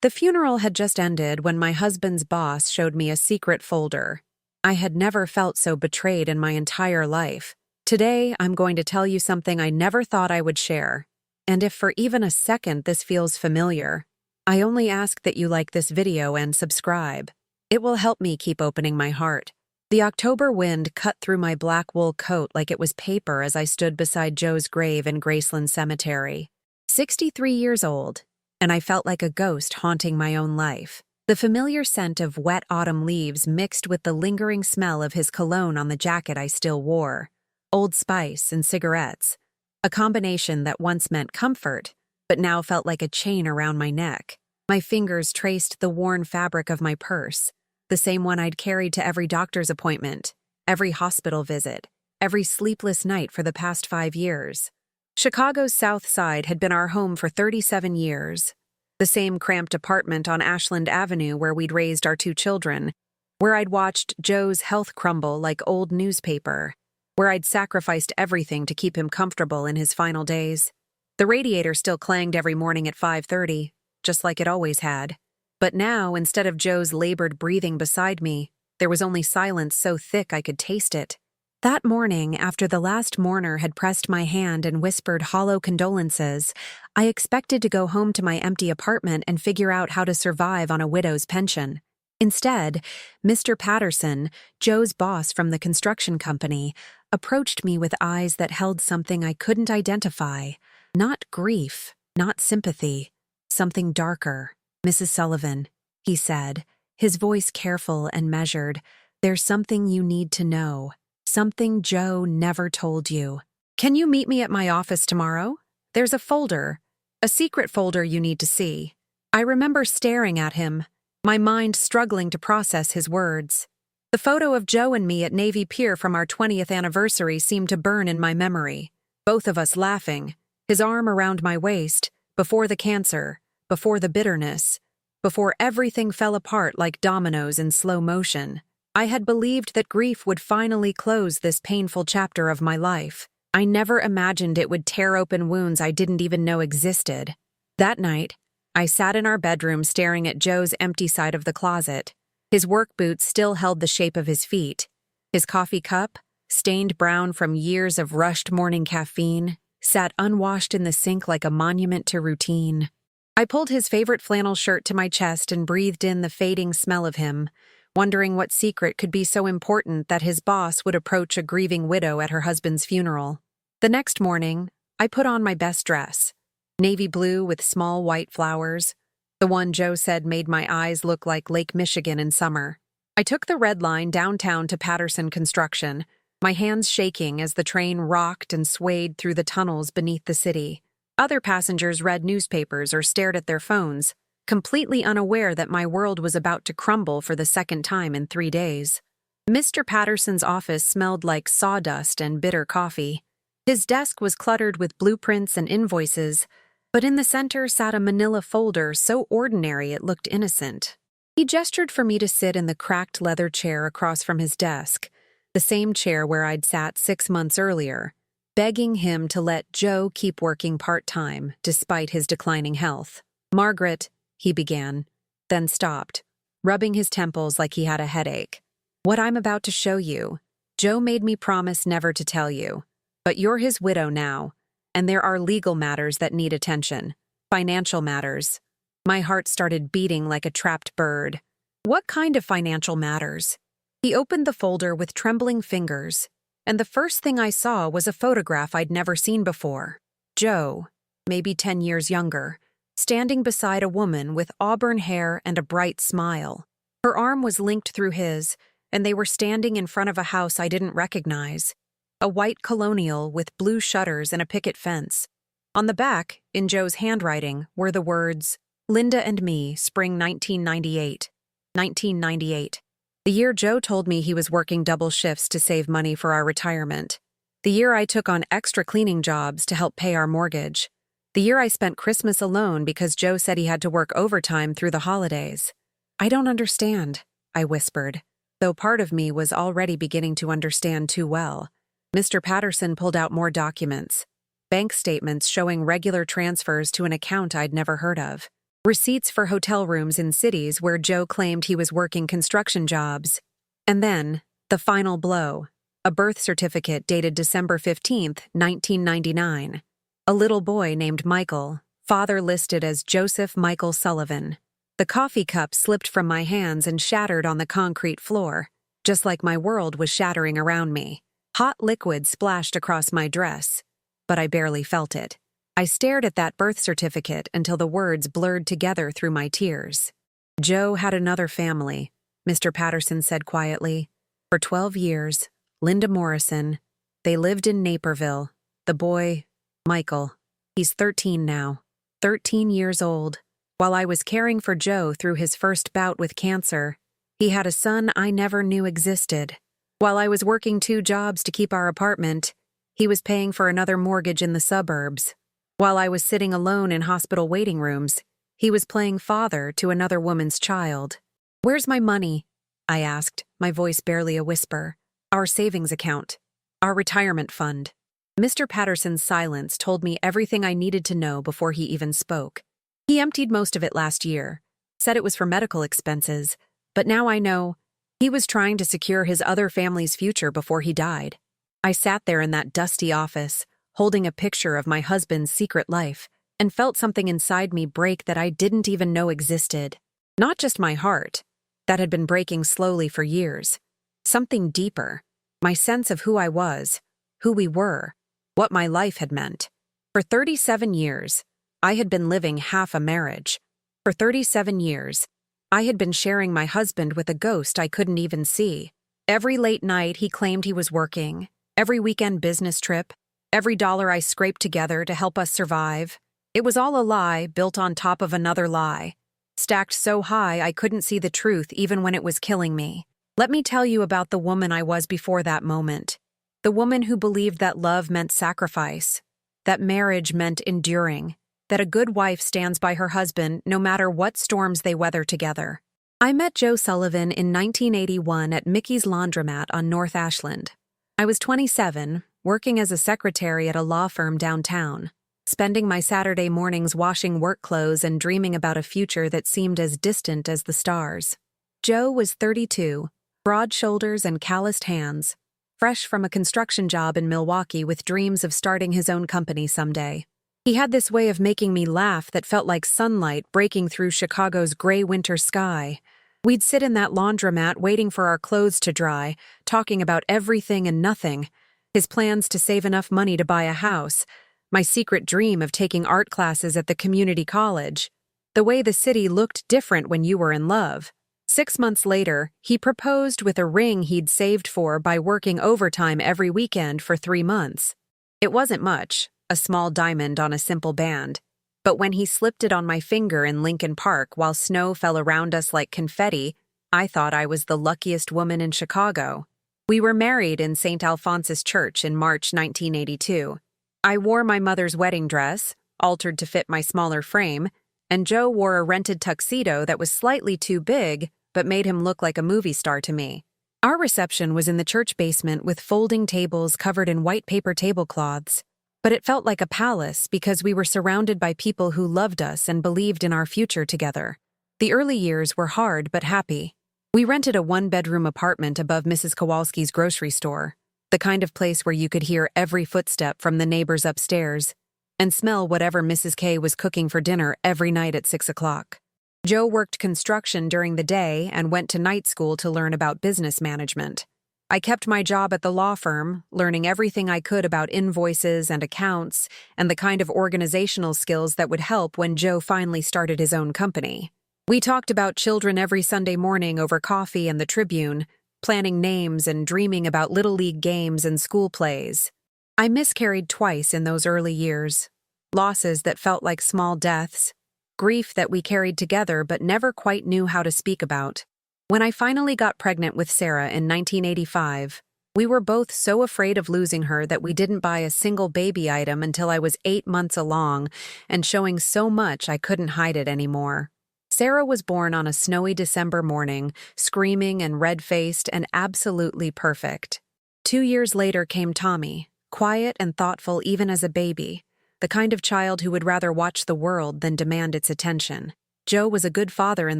The funeral had just ended when my husband's boss showed me a secret folder. I had never felt so betrayed in my entire life. Today, I'm going to tell you something I never thought I would share. And if for even a second this feels familiar, I only ask that you like this video and subscribe. It will help me keep opening my heart. The October wind cut through my black wool coat like it was paper as I stood beside Joe's grave in Graceland Cemetery. 63 years old, and I felt like a ghost haunting my own life. The familiar scent of wet autumn leaves mixed with the lingering smell of his cologne on the jacket I still wore. Old Spice and cigarettes. A combination that once meant comfort, but now felt like a chain around my neck. My fingers traced the worn fabric of my purse, the same one I'd carried to every doctor's appointment, every hospital visit, every sleepless night for the past 5 years. Chicago's South Side had been our home for 37 years. The same cramped apartment on Ashland Avenue where we'd raised our 2 children, where I'd watched Joe's health crumble like old newspaper, where I'd sacrificed everything to keep him comfortable in his final days. The radiator still clanged every morning at 5:30, just like it always had. But now, instead of Joe's labored breathing beside me, there was only silence so thick I could taste it. That morning, after the last mourner had pressed my hand and whispered hollow condolences, I expected to go home to my empty apartment and figure out how to survive on a widow's pension. Instead, Mr. Patterson, Joe's boss from the construction company, approached me with eyes that held something I couldn't identify. Not grief, not sympathy, something darker. "Mrs. Sullivan," he said, his voice careful and measured, "there's something you need to know. Something Joe never told you. Can you meet me at my office tomorrow? There's a folder, a secret folder you need to see." I remember staring at him, my mind struggling to process his words. The photo of Joe and me at Navy Pier from our 20th anniversary seemed to burn in my memory. Both of us laughing, his arm around my waist, before the cancer, before the bitterness, before everything fell apart like dominoes in slow motion. I had believed that grief would finally close this painful chapter of my life. I never imagined it would tear open wounds I didn't even know existed. That night, I sat in our bedroom staring at Joe's empty side of the closet. His work boots still held the shape of his feet. His coffee cup, stained brown from years of rushed morning caffeine, sat unwashed in the sink like a monument to routine. I pulled his favorite flannel shirt to my chest and breathed in the fading smell of him, wondering what secret could be so important that his boss would approach a grieving widow at her husband's funeral. The next morning, I put on my best dress, navy blue with small white flowers, the one Joe said made my eyes look like Lake Michigan in summer. I took the red line downtown to Patterson Construction, my hands shaking as the train rocked and swayed through the tunnels beneath the city. Other passengers read newspapers or stared at their phones, completely unaware that my world was about to crumble for the second time in 3 days. Mr. Patterson's office smelled like sawdust and bitter coffee. His desk was cluttered with blueprints and invoices, but in the center sat a manila folder so ordinary it looked innocent. He gestured for me to sit in the cracked leather chair across from his desk, the same chair where I'd sat 6 months earlier, begging him to let Joe keep working part-time despite his declining health. "Margaret," he began, then stopped, rubbing his temples like he had a headache. "What I'm about to show you, Joe made me promise never to tell you, but you're his widow now, and there are legal matters that need attention, financial matters." My heart started beating like a trapped bird. What kind of financial matters? He opened the folder with trembling fingers, and the first thing I saw was a photograph I'd never seen before. Joe, maybe 10 years younger, standing beside a woman with auburn hair and a bright smile. Her arm was linked through his, and they were standing in front of a house I didn't recognize, a white colonial with blue shutters and a picket fence. On the back, in Joe's handwriting, were the words, "Linda and me, spring 1998. 1998. The year Joe told me he was working double shifts to save money for our retirement. The year I took on extra cleaning jobs to help pay our mortgage. The year I spent Christmas alone because Joe said he had to work overtime through the holidays. "I don't understand," I whispered, though part of me was already beginning to understand too well. Mr. Patterson pulled out more documents, bank statements showing regular transfers to an account I'd never heard of. receipts for hotel rooms in cities where Joe claimed he was working construction jobs. And then, the final blow, a birth certificate dated December 15th, 1999. A little boy named Michael, father listed as Joseph Michael Sullivan. The coffee cup slipped from my hands and shattered on the concrete floor, just like my world was shattering around me. Hot liquid splashed across my dress, but I barely felt it. I stared at that birth certificate until the words blurred together through my tears. Joe had another family, Mr. Patterson said quietly. For 12 years, Linda Morrison. They lived in Naperville. The boy, Michael. He's 13 now. 13 years old. While I was caring for Joe through his first bout with cancer, he had a son I never knew existed. While I was working 2 jobs to keep our apartment, he was paying for another mortgage in the suburbs. While I was sitting alone in hospital waiting rooms, he was playing father to another woman's child. "Where's my money?" I asked, my voice barely a whisper. "Our savings account. Our retirement fund." Mr. Patterson's silence told me everything I needed to know before he even spoke. He emptied most of it last year, said it was for medical expenses, but now I know he was trying to secure his other family's future before he died. I sat there in that dusty office, holding a picture of my husband's secret life, and felt something inside me break that I didn't even know existed. Not just my heart, that had been breaking slowly for years. Something deeper, my sense of who I was, who we were, what my life had meant. For 37 years, I had been living half a marriage. For 37 years, I had been sharing my husband with a ghost I couldn't even see. Every late night he claimed he was working, every weekend business trip, every dollar I scraped together to help us survive. It was all a lie built on top of another lie, stacked so high I couldn't see the truth even when it was killing me. Let me tell you about the woman I was before that moment. The woman who believed that love meant sacrifice, that marriage meant enduring, that a good wife stands by her husband no matter what storms they weather together. I met Joe Sullivan in 1981 at Mickey's Laundromat on North Ashland. I was 27, working as a secretary at a law firm downtown, spending my Saturday mornings washing work clothes and dreaming about a future that seemed as distant as the stars. Joe was 32, broad shoulders and calloused hands, fresh from a construction job in Milwaukee with dreams of starting his own company someday. He had this way of making me laugh that felt like sunlight breaking through Chicago's gray winter sky. We'd sit in that laundromat waiting for our clothes to dry, talking about everything and nothing. His plans to save enough money to buy a house, my secret dream of taking art classes at the community college, the way the city looked different when you were in love. 6 months later, he proposed with a ring he'd saved for by working overtime every weekend for 3 months. It wasn't much, a small diamond on a simple band, but when he slipped it on my finger in Lincoln Park while snow fell around us like confetti, I thought I was the luckiest woman in Chicago. We were married in St. Alphonsus Church in March 1982. I wore my mother's wedding dress, altered to fit my smaller frame, and Joe wore a rented tuxedo that was slightly too big but made him look like a movie star to me. Our reception was in the church basement with folding tables covered in white paper tablecloths, but it felt like a palace because we were surrounded by people who loved us and believed in our future together. The early years were hard but happy. We rented a 1-bedroom apartment above Mrs. Kowalski's grocery store, the kind of place where you could hear every footstep from the neighbors upstairs and smell whatever Mrs. K was cooking for dinner every night at 6 o'clock. Joe worked construction during the day and went to night school to learn about business management. I kept my job at the law firm, learning everything I could about invoices and accounts and the kind of organizational skills that would help when Joe finally started his own company. We talked about children every Sunday morning over coffee and the Tribune, planning names and dreaming about Little League games and school plays. I miscarried twice in those early years. Losses that felt like small deaths, grief that we carried together but never quite knew how to speak about. When I finally got pregnant with Sarah in 1985, we were both so afraid of losing her that we didn't buy a single baby item until I was 8 months along and showing so much I couldn't hide it anymore. Sarah was born on a snowy December morning, screaming and red-faced and absolutely perfect. 2 years later came Tommy, quiet and thoughtful even as a baby, the kind of child who would rather watch the world than demand its attention. Joe was a good father in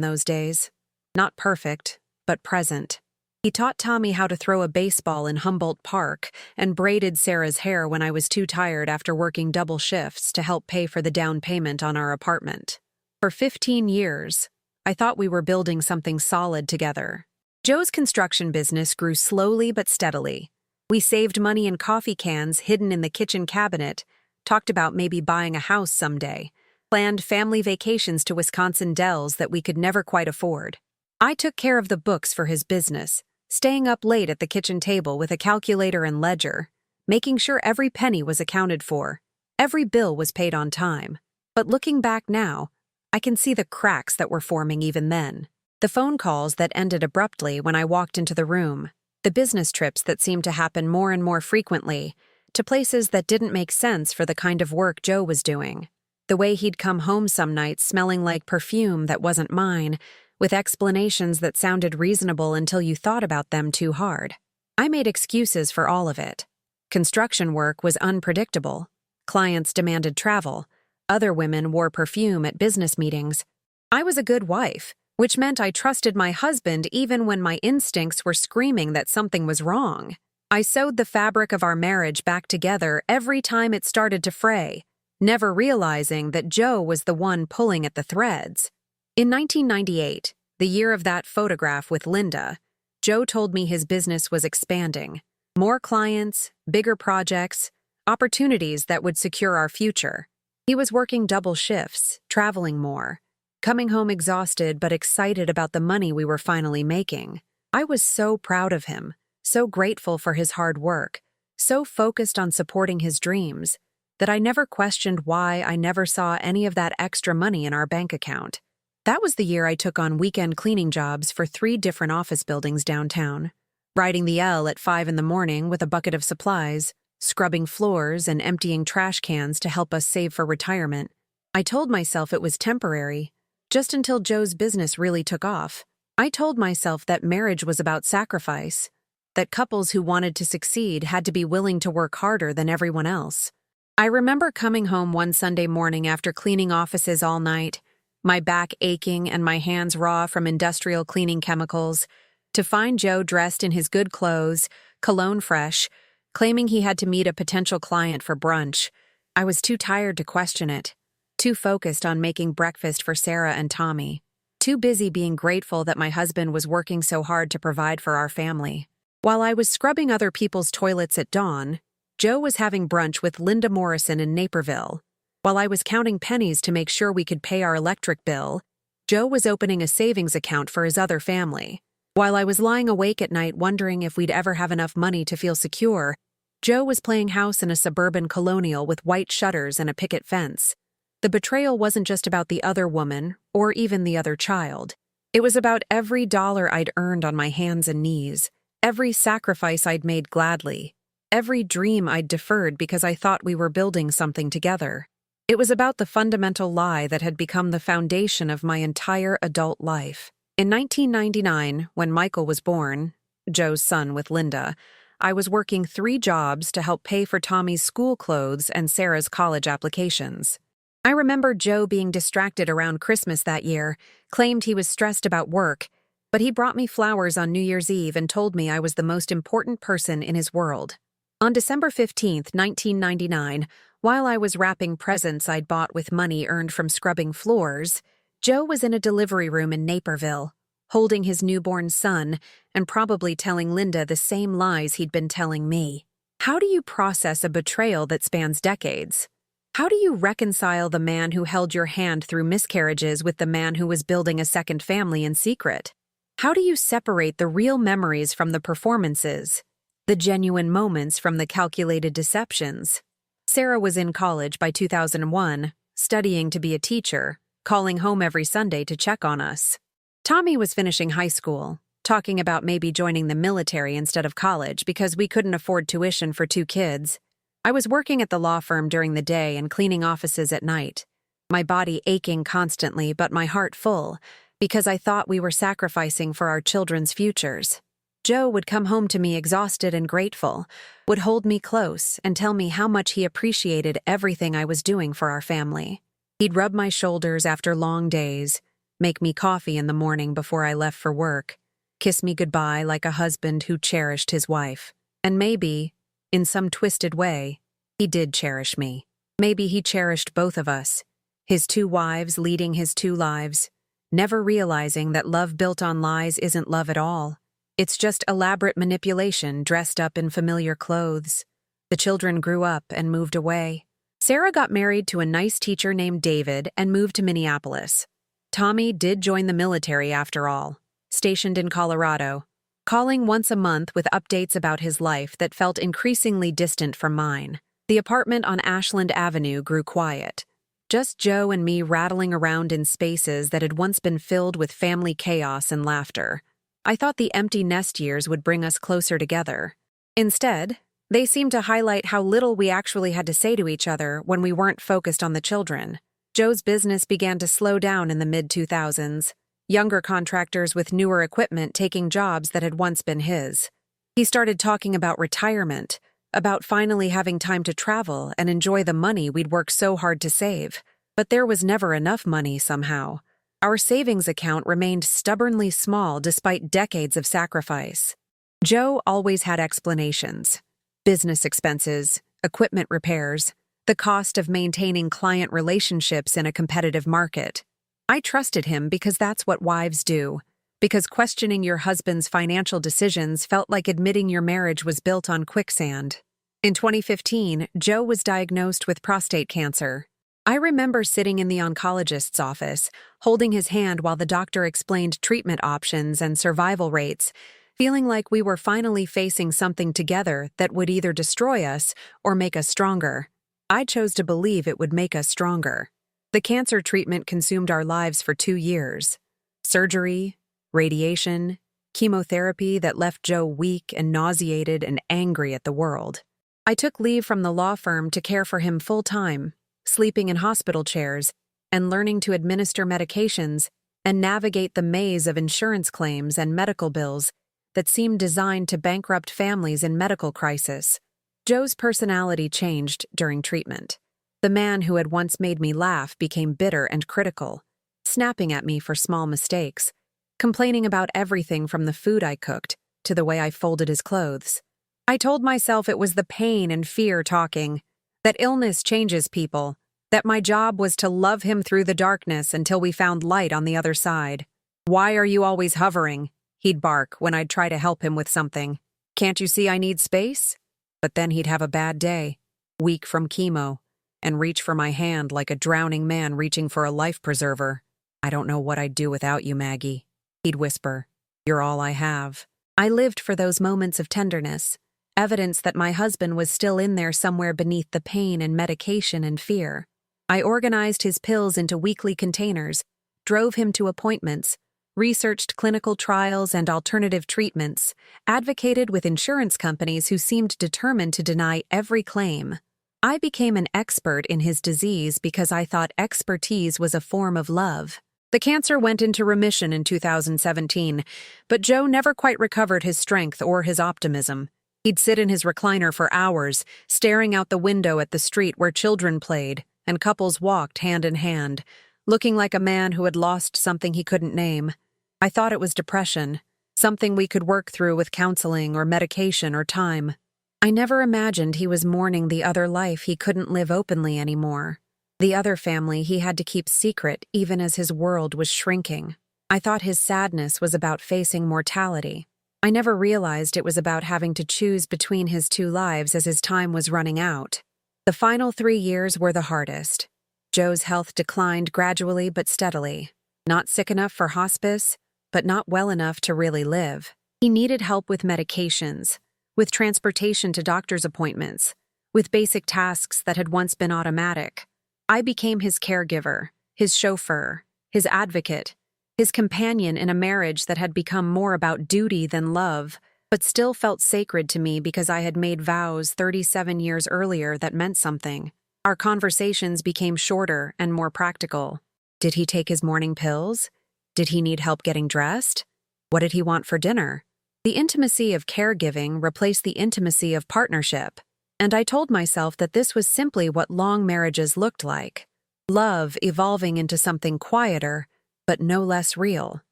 those days. Not perfect, but present. He taught Tommy how to throw a baseball in Humboldt Park and braided Sarah's hair when I was too tired after working double shifts to help pay for the down payment on our apartment. For 15 years, I thought we were building something solid together. Joe's construction business grew slowly but steadily. We saved money in coffee cans hidden in the kitchen cabinet, talked about maybe buying a house someday, planned family vacations to Wisconsin Dells that we could never quite afford. I took care of the books for his business, staying up late at the kitchen table with a calculator and ledger, making sure every penny was accounted for. Every bill was paid on time. But looking back now, I can see the cracks that were forming even then. The phone calls that ended abruptly when I walked into the room, the business trips that seemed to happen more and more frequently, to places that didn't make sense for the kind of work Joe was doing. The way he'd come home some nights smelling like perfume that wasn't mine, with explanations that sounded reasonable until you thought about them too hard. I made excuses for all of it. Construction work was unpredictable. Clients demanded travel. Other women wore perfume at business meetings. I was a good wife, which meant I trusted my husband even when my instincts were screaming that something was wrong. I sewed the fabric of our marriage back together every time it started to fray, never realizing that Joe was the one pulling at the threads. In 1998, the year of that photograph with Linda, Joe told me his business was expanding. More clients, bigger projects, opportunities that would secure our future. He was working double shifts, traveling more, coming home exhausted but excited about the money we were finally making. I was so proud of him, so grateful for his hard work, so focused on supporting his dreams, that I never questioned why I never saw any of that extra money in our bank account. That was the year I took on weekend cleaning jobs for 3 different office buildings downtown, riding the L at 5 in the morning with a bucket of supplies, scrubbing floors and emptying trash cans to help us save for retirement. I told myself it was temporary, just until Joe's business really took off. I told myself that marriage was about sacrifice, that couples who wanted to succeed had to be willing to work harder than everyone else. I remember coming home one Sunday morning after cleaning offices all night, my back aching and my hands raw from industrial cleaning chemicals, to find Joe dressed in his good clothes, cologne fresh, claiming he had to meet a potential client for brunch. I was too tired to question it, too focused on making breakfast for Sarah and Tommy, too busy being grateful that my husband was working so hard to provide for our family. While I was scrubbing other people's toilets at dawn, Joe was having brunch with Linda Morrison in Naperville. While I was counting pennies to make sure we could pay our electric bill, Joe was opening a savings account for his other family. While I was lying awake at night wondering if we'd ever have enough money to feel secure, Joe was playing house in a suburban colonial with white shutters and a picket fence. The betrayal wasn't just about the other woman, or even the other child. It was about every dollar I'd earned on my hands and knees, every sacrifice I'd made gladly, every dream I'd deferred because I thought we were building something together. It was about the fundamental lie that had become the foundation of my entire adult life. In 1999, when Michael was born, Joe's son with Linda, I was working 3 jobs to help pay for Tommy's school clothes and Sarah's college applications. I remember Joe being distracted around Christmas that year, claimed he was stressed about work, but he brought me flowers on New Year's Eve and told me I was the most important person in his world. On December 15, 1999, while I was wrapping presents I'd bought with money earned from scrubbing floors, Joe was in a delivery room in Naperville, holding his newborn son and probably telling Linda the same lies he'd been telling me. How do you process a betrayal that spans decades? How do you reconcile the man who held your hand through miscarriages with the man who was building a second family in secret? How do you separate the real memories from the performances, the genuine moments from the calculated deceptions? Sarah was in college by 2001, studying to be a teacher, calling home every Sunday to check on us. Tommy was finishing high school, talking about maybe joining the military instead of college because we couldn't afford tuition for 2 kids. I was working at the law firm during the day and cleaning offices at night, my body aching constantly but my heart full, because I thought we were sacrificing for our children's futures. Joe would come home to me exhausted and grateful, would hold me close and tell me how much he appreciated everything I was doing for our family. He'd rub my shoulders after long days, make me coffee in the morning before I left for work, kiss me goodbye like a husband who cherished his wife. And maybe, in some twisted way, he did cherish me. Maybe he cherished both of us, his two wives leading his two lives, never realizing that love built on lies isn't love at all. It's just elaborate manipulation dressed up in familiar clothes. The children grew up and moved away. Sarah got married to a nice teacher named David and moved to Minneapolis. Tommy did join the military after all, stationed in Colorado, calling once a month with updates about his life that felt increasingly distant from mine. The apartment on Ashland Avenue grew quiet. Just Joe and me rattling around in spaces that had once been filled with family chaos and laughter. I thought the empty nest years would bring us closer together. Instead, they seemed to highlight how little we actually had to say to each other when we weren't focused on the children. Joe's business began to slow down in the mid-2000s, younger contractors with newer equipment taking jobs that had once been his. He started talking about retirement, about finally having time to travel and enjoy the money we'd worked so hard to save. But there was never enough money somehow. Our savings account remained stubbornly small despite decades of sacrifice. Joe always had explanations. Business expenses, equipment repairs, the cost of maintaining client relationships in a competitive market. I trusted him because that's what wives do, because questioning your husband's financial decisions felt like admitting your marriage was built on quicksand. In 2015, Joe was diagnosed with prostate cancer. I remember sitting in the oncologist's office, holding his hand while the doctor explained treatment options and survival rates, feeling like we were finally facing something together that would either destroy us or make us stronger. I chose to believe it would make us stronger. The cancer treatment consumed our lives for 2 years. Surgery, radiation, chemotherapy that left Joe weak and nauseated and angry at the world. I took leave from the law firm to care for him full-time, sleeping in hospital chairs and learning to administer medications and navigate the maze of insurance claims and medical bills that seemed designed to bankrupt families in medical crisis. Joe's personality changed during treatment. The man who had once made me laugh became bitter and critical, snapping at me for small mistakes, complaining about everything from the food I cooked to the way I folded his clothes. I told myself it was the pain and fear talking, that illness changes people, that my job was to love him through the darkness until we found light on the other side. "Why are you always hovering?" he'd bark when I'd try to help him with something. "Can't you see I need space?" But then he'd have a bad day, weak from chemo, and reach for my hand like a drowning man reaching for a life preserver. "I don't know what I'd do without you, Maggie," he'd whisper. "You're all I have." I lived for those moments of tenderness, evidence that my husband was still in there somewhere beneath the pain and medication and fear. I organized his pills into weekly containers, drove him to appointments, researched clinical trials and alternative treatments, advocated with insurance companies who seemed determined to deny every claim. I became an expert in his disease because I thought expertise was a form of love. The cancer went into remission in 2017, but Joe never quite recovered his strength or his optimism. He'd sit in his recliner for hours, staring out the window at the street where children played and couples walked hand in hand, looking like a man who had lost something he couldn't name. I thought it was depression, something we could work through with counseling or medication or time. I never imagined he was mourning the other life he couldn't live openly anymore, the other family he had to keep secret even as his world was shrinking. I thought his sadness was about facing mortality. I never realized it was about having to choose between his two lives as his time was running out. The final 3 years were the hardest. Joe's health declined gradually but steadily. Not sick enough for hospice, but not well enough to really live. He needed help with medications, with transportation to doctor's appointments, with basic tasks that had once been automatic. I became his caregiver, his chauffeur, his advocate, his companion in a marriage that had become more about duty than love, but still felt sacred to me because I had made vows 37 years earlier that meant something. Our conversations became shorter and more practical. Did he take his morning pills? Did he need help getting dressed? What did he want for dinner? The intimacy of caregiving replaced the intimacy of partnership, and I told myself that this was simply what long marriages looked like. Love evolving into something quieter, but no less real.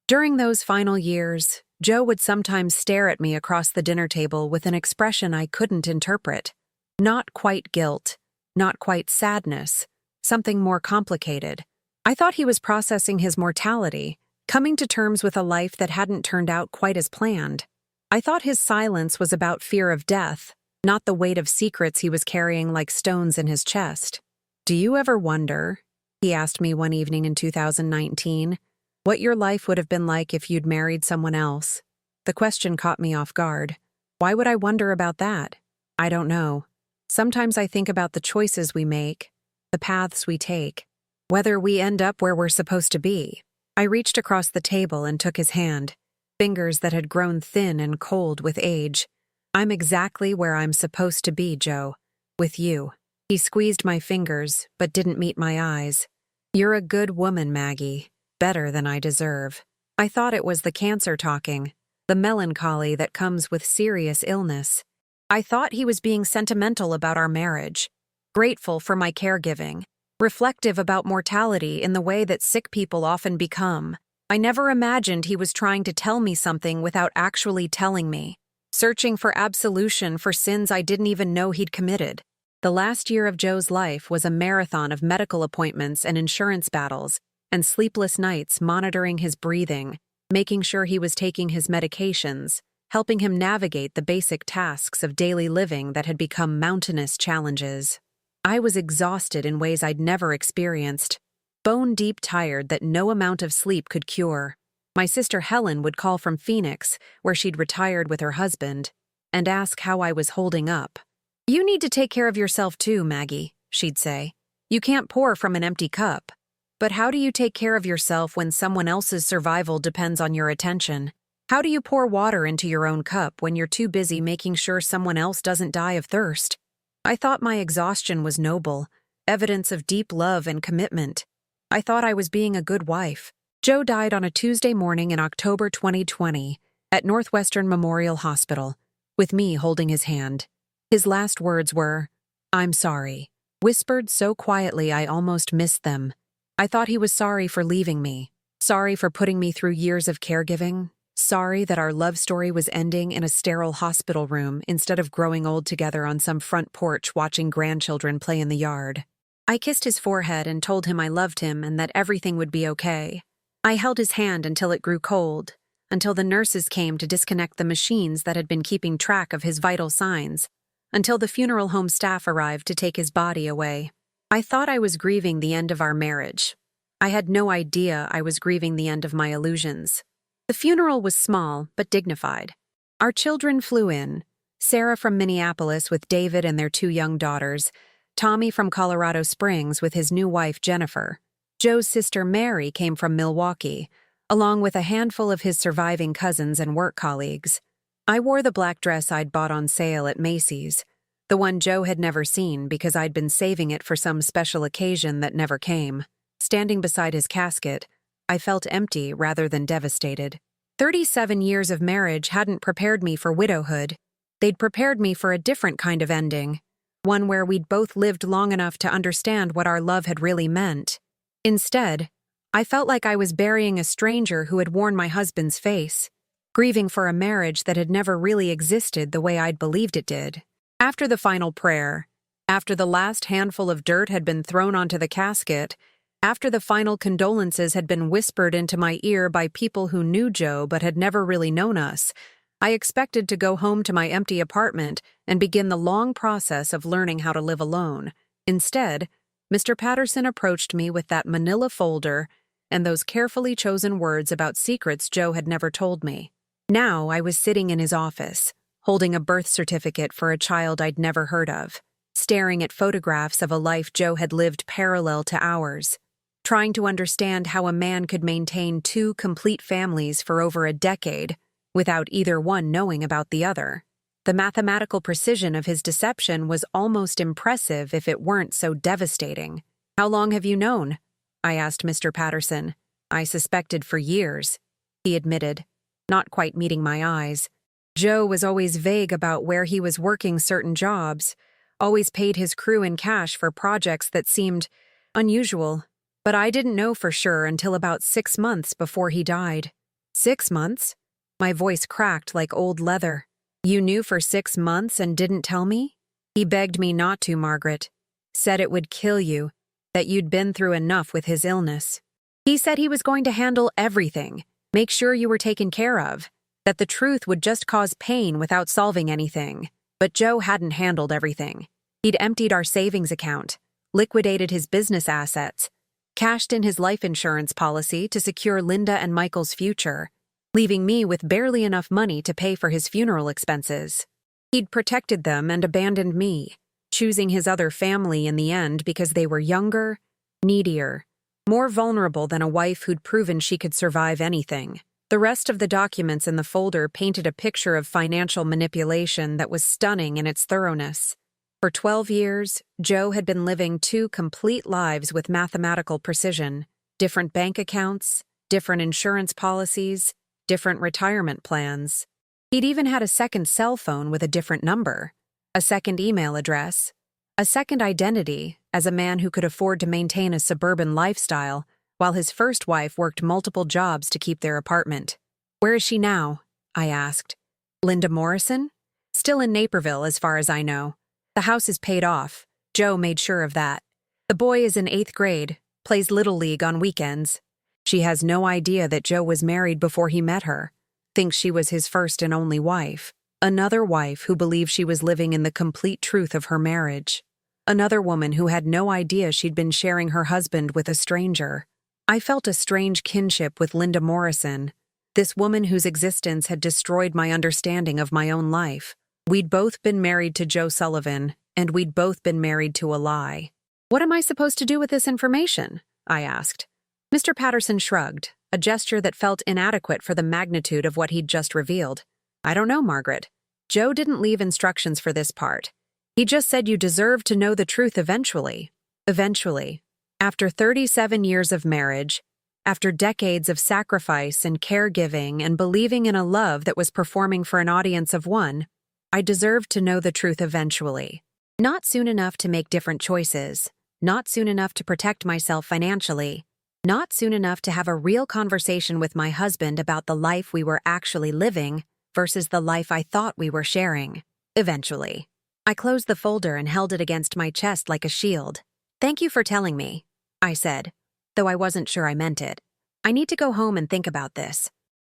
During those final years, Joe would sometimes stare at me across the dinner table with an expression I couldn't interpret. Not quite guilt, not quite sadness, something more complicated. I thought he was processing his mortality, coming to terms with a life that hadn't turned out quite as planned. I thought his silence was about fear of death, not the weight of secrets he was carrying like stones in his chest. "Do you ever wonder," he asked me one evening in 2019, "what your life would have been like if you'd married someone else?" The question caught me off guard. Why would I wonder about that? I don't know. Sometimes I think about the choices we make, the paths we take, whether we end up where we're supposed to be. I reached across the table and took his hand, fingers that had grown thin and cold with age. "I'm exactly where I'm supposed to be, Joe. With you." He squeezed my fingers, but didn't meet my eyes. "You're a good woman, Maggie. Better than I deserve." I thought it was the cancer talking, the melancholy that comes with serious illness. I thought he was being sentimental about our marriage, grateful for my caregiving, reflective about mortality in the way that sick people often become. I never imagined he was trying to tell me something without actually telling me, searching for absolution for sins I didn't even know he'd committed. The last year of Joe's life was a marathon of medical appointments and insurance battles, and sleepless nights monitoring his breathing, making sure he was taking his medications, helping him navigate the basic tasks of daily living that had become mountainous challenges. I was exhausted in ways I'd never experienced, bone-deep tired that no amount of sleep could cure. My sister Helen would call from Phoenix, where she'd retired with her husband, and ask how I was holding up. "You need to take care of yourself too, Maggie," she'd say. "You can't pour from an empty cup." But how do you take care of yourself when someone else's survival depends on your attention? How do you pour water into your own cup when you're too busy making sure someone else doesn't die of thirst? I thought my exhaustion was noble, evidence of deep love and commitment. I thought I was being a good wife. Joe died on a Tuesday morning in October 2020 at Northwestern Memorial Hospital, with me holding his hand. His last words were, "I'm sorry," whispered so quietly I almost missed them. I thought he was sorry for leaving me, sorry for putting me through years of caregiving, sorry that our love story was ending in a sterile hospital room instead of growing old together on some front porch watching grandchildren play in the yard. I kissed his forehead and told him I loved him and that everything would be okay. I held his hand until it grew cold, until the nurses came to disconnect the machines that had been keeping track of his vital signs, until the funeral home staff arrived to take his body away. I thought I was grieving the end of our marriage. I had no idea I was grieving the end of my illusions. The funeral was small but dignified. Our children flew in, Sarah from Minneapolis with David and their 2 young daughters, Tommy from Colorado Springs with his new wife Jennifer. Joe's sister Mary came from Milwaukee, along with a handful of his surviving cousins and work colleagues. I wore the black dress I'd bought on sale at Macy's, the one Joe had never seen because I'd been saving it for some special occasion that never came. Standing beside his casket, I felt empty rather than devastated. 37 years of marriage hadn't prepared me for widowhood. They'd prepared me for a different kind of ending, one where we'd both lived long enough to understand what our love had really meant. Instead, I felt like I was burying a stranger who had worn my husband's face, grieving for a marriage that had never really existed the way I'd believed it did. After the final prayer, after the last handful of dirt had been thrown onto the casket, after the final condolences had been whispered into my ear by people who knew Joe but had never really known us, I expected to go home to my empty apartment and begin the long process of learning how to live alone. Instead, Mr. Patterson approached me with that manila folder and those carefully chosen words about secrets Joe had never told me. Now I was sitting in his office, holding a birth certificate for a child I'd never heard of, staring at photographs of a life Joe had lived parallel to ours, trying to understand how a man could maintain 2 complete families for over a decade without either one knowing about the other. The mathematical precision of his deception was almost impressive if it weren't so devastating. "How long have you known?" I asked Mr. Patterson. "I suspected for years," he admitted, not quite meeting my eyes. Joe was always vague about where he was working certain jobs, always paid his crew in cash for projects that seemed unusual. But I didn't know for sure until about 6 months before he died. 6 months? My voice cracked like old leather. You knew for 6 months and didn't tell me? He begged me not to, Margaret. Said it would kill you, that you'd been through enough with his illness. He said he was going to handle everything, make sure you were taken care of, that the truth would just cause pain without solving anything. But Joe hadn't handled everything. He'd emptied our savings account, liquidated his business assets, cashed in his life insurance policy to secure Linda and Michael's future, leaving me with barely enough money to pay for his funeral expenses. He'd protected them and abandoned me, choosing his other family in the end because they were younger, needier, more vulnerable than a wife who'd proven she could survive anything. The rest of the documents in the folder painted a picture of financial manipulation that was stunning in its thoroughness. For 12 years, Joe had been living 2 complete lives with mathematical precision: different bank accounts, different insurance policies, different retirement plans. He'd even had a second cell phone with a different number, a second email address, a second identity as a man who could afford to maintain a suburban lifestyle while his first wife worked multiple jobs to keep their apartment. Where is she now? I asked. Linda Morrison? Still in Naperville, as far as I know. The house is paid off. Joe made sure of that. The boy is in 8th grade, plays Little League on weekends. She has no idea that Joe was married before he met her, thinks she was his first and only wife. Another wife who believed she was living in the complete truth of her marriage. Another woman who had no idea she'd been sharing her husband with a stranger. I felt a strange kinship with Linda Morrison, this woman whose existence had destroyed my understanding of my own life. We'd both been married to Joe Sullivan, and we'd both been married to a lie. What am I supposed to do with this information? I asked. Mr. Patterson shrugged, a gesture that felt inadequate for the magnitude of what he'd just revealed. I don't know, Margaret. Joe didn't leave instructions for this part. He just said you deserve to know the truth eventually. Eventually. After 37 years of marriage, after decades of sacrifice and caregiving and believing in a love that was performing for an audience of one, I deserved to know the truth eventually. Not soon enough to make different choices, not soon enough to protect myself financially, not soon enough to have a real conversation with my husband about the life we were actually living versus the life I thought we were sharing. Eventually. I closed the folder and held it against my chest like a shield. Thank you for telling me, I said, though I wasn't sure I meant it. I need to go home and think about this.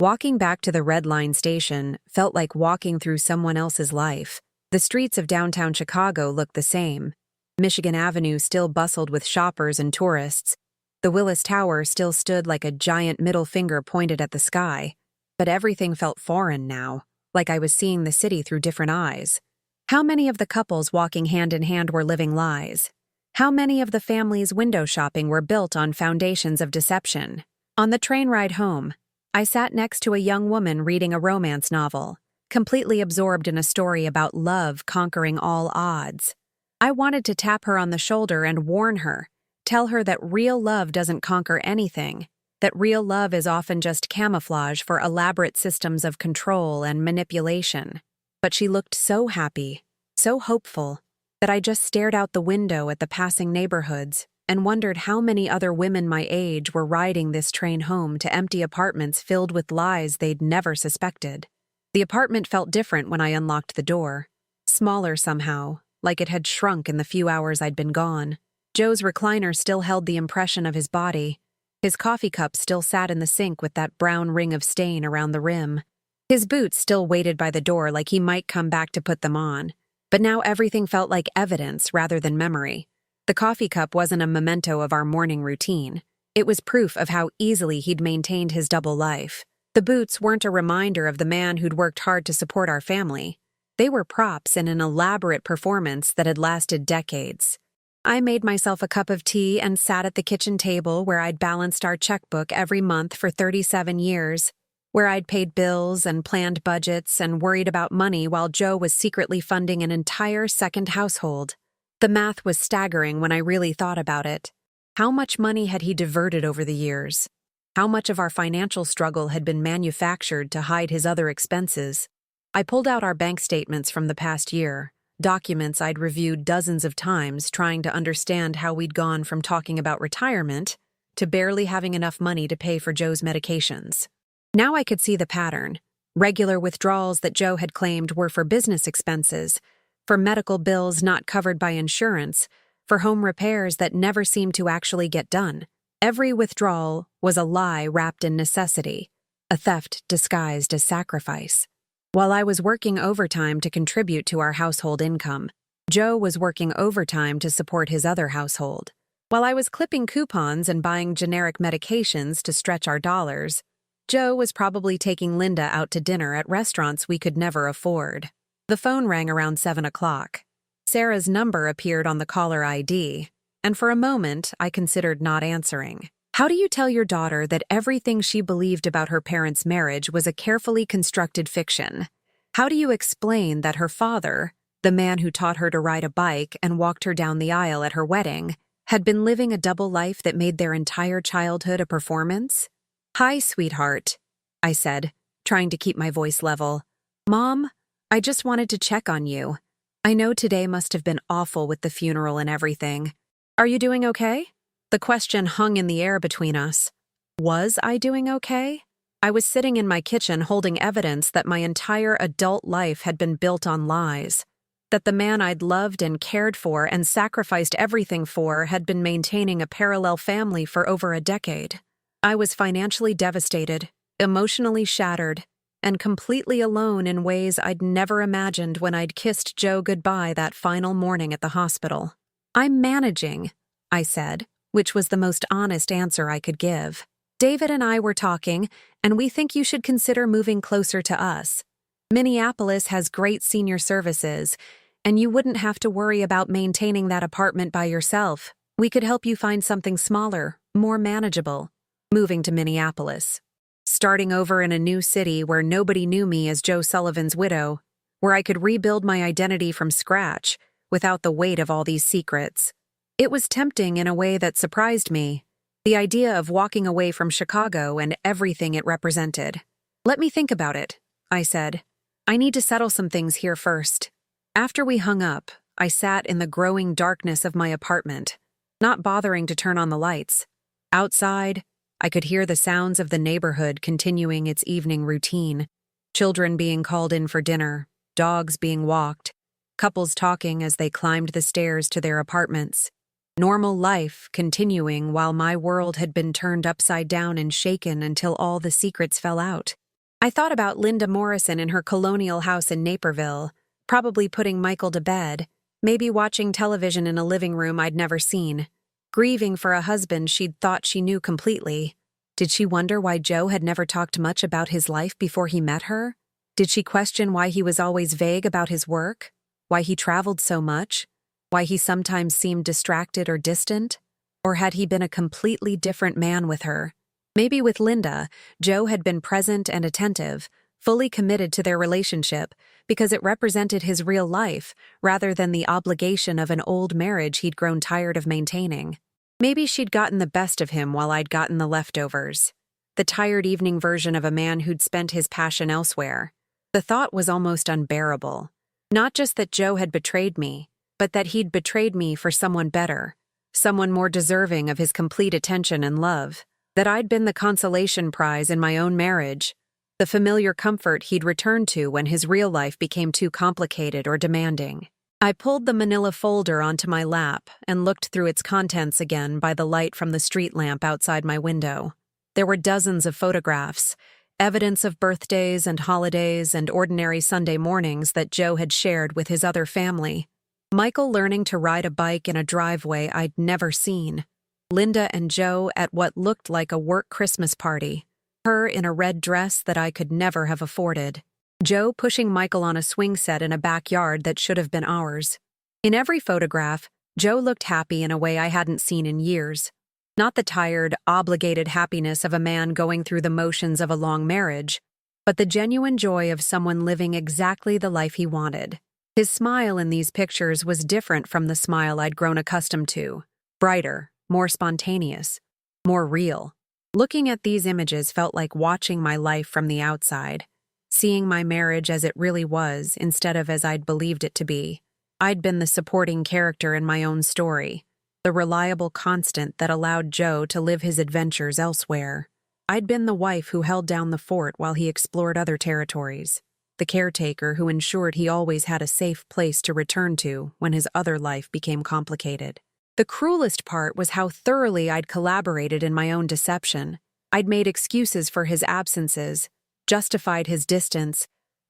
Walking back to the Red Line station felt like walking through someone else's life. The streets of downtown Chicago looked the same. Michigan Avenue still bustled with shoppers and tourists. The Willis Tower still stood like a giant middle finger pointed at the sky. But everything felt foreign now, like I was seeing the city through different eyes. How many of the couples walking hand in hand were living lies? How many of the families window shopping were built on foundations of deception? On the train ride home, I sat next to a young woman reading a romance novel, completely absorbed in a story about love conquering all odds. I wanted to tap her on the shoulder and warn her, tell her that real love doesn't conquer anything, that real love is often just camouflage for elaborate systems of control and manipulation. But she looked so happy, so hopeful, that I just stared out the window at the passing neighborhoods and wondered how many other women my age were riding this train home to empty apartments filled with lies they'd never suspected. The apartment felt different when I unlocked the door. Smaller somehow, like it had shrunk in the few hours I'd been gone. Joe's recliner still held the impression of his body. His coffee cup still sat in the sink with that brown ring of stain around the rim. His boots still waited by the door like he might come back to put them on. But now everything felt like evidence rather than memory. The coffee cup wasn't a memento of our morning routine. It was proof of how easily he'd maintained his double life. The boots weren't a reminder of the man who'd worked hard to support our family. They were props in an elaborate performance that had lasted decades. I made myself a cup of tea and sat at the kitchen table where I'd balanced our checkbook every month for 37 years, where I'd paid bills and planned budgets and worried about money while Joe was secretly funding an entire second household. The math was staggering when I really thought about it. How much money had he diverted over the years? How much of our financial struggle had been manufactured to hide his other expenses? I pulled out our bank statements from the past year, documents I'd reviewed dozens of times trying to understand how we'd gone from talking about retirement to barely having enough money to pay for Joe's medications. Now I could see the pattern. Regular withdrawals that Joe had claimed were for business expenses, for medical bills not covered by insurance, for home repairs that never seemed to actually get done. Every withdrawal was a lie wrapped in necessity, a theft disguised as sacrifice. While I was working overtime to contribute to our household income, Joe was working overtime to support his other household. While I was clipping coupons and buying generic medications to stretch our dollars, Joe was probably taking Linda out to dinner at restaurants we could never afford. The phone rang around 7 o'clock. Sarah's number appeared on the caller ID, and for a moment I considered not answering. How do you tell your daughter that everything she believed about her parents' marriage was a carefully constructed fiction? How do you explain that her father, the man who taught her to ride a bike and walked her down the aisle at her wedding, had been living a double life that made their entire childhood a performance? "Hi, sweetheart," I said, trying to keep my voice level. "Mom, I just wanted to check on you. I know today must have been awful with the funeral and everything. Are you doing okay?" The question hung in the air between us. Was I doing okay? I was sitting in my kitchen holding evidence that my entire adult life had been built on lies, that the man I'd loved and cared for and sacrificed everything for had been maintaining a parallel family for over a decade. I was financially devastated, emotionally shattered, and completely alone in ways I'd never imagined when I'd kissed Joe goodbye that final morning at the hospital. "I'm managing," I said, which was the most honest answer I could give. "David and I were talking, and we think you should consider moving closer to us. Minneapolis has great senior services, and you wouldn't have to worry about maintaining that apartment by yourself. We could help you find something smaller, more manageable." Moving to Minneapolis. Starting over in a new city where nobody knew me as Joe Sullivan's widow, where I could rebuild my identity from scratch without the weight of all these secrets. It was tempting in a way that surprised me, the idea of walking away from Chicago and everything it represented. "Let me think about it," I said. "I need to settle some things here first." After we hung up, I sat in the growing darkness of my apartment, not bothering to turn on the lights. Outside, I could hear the sounds of the neighborhood continuing its evening routine. Children being called in for dinner, dogs being walked, couples talking as they climbed the stairs to their apartments. Normal life continuing while my world had been turned upside down and shaken until all the secrets fell out. I thought about Linda Morrison in her colonial house in Naperville, probably putting Michael to bed, maybe watching television in a living room I'd never seen. Grieving for a husband she'd thought she knew completely. Did she wonder why Joe had never talked much about his life before he met her? Did she question why he was always vague about his work? Why he traveled so much? Why he sometimes seemed distracted or distant? Or had he been a completely different man with her? Maybe with Linda, Joe had been present and attentive, fully committed to their relationship, because it represented his real life rather than the obligation of an old marriage he'd grown tired of maintaining. Maybe she'd gotten the best of him while I'd gotten the leftovers. The tired evening version of a man who'd spent his passion elsewhere. The thought was almost unbearable. Not just that Joe had betrayed me, but that he'd betrayed me for someone better, someone more deserving of his complete attention and love. That I'd been the consolation prize in my own marriage, the familiar comfort he'd returned to when his real life became too complicated or demanding. I pulled the manila folder onto my lap and looked through its contents again by the light from the street lamp outside my window. There were dozens of photographs, evidence of birthdays and holidays and ordinary Sunday mornings that Joe had shared with his other family. Michael learning to ride a bike in a driveway I'd never seen. Linda and Joe at what looked like a work Christmas party. Her in a red dress that I could never have afforded. Joe pushing Michael on a swing set in a backyard that should have been ours. In every photograph, Joe looked happy in a way I hadn't seen in years. Not the tired, obligated happiness of a man going through the motions of a long marriage, but the genuine joy of someone living exactly the life he wanted. His smile in these pictures was different from the smile I'd grown accustomed to. Brighter, more spontaneous, more real. Looking at these images felt like watching my life from the outside, seeing my marriage as it really was instead of as I'd believed it to be. I'd been the supporting character in my own story, the reliable constant that allowed Joe to live his adventures elsewhere. I'd been the wife who held down the fort while he explored other territories, the caretaker who ensured he always had a safe place to return to when his other life became complicated. The cruelest part was how thoroughly I'd collaborated in my own deception. I'd made excuses for his absences, justified his distance,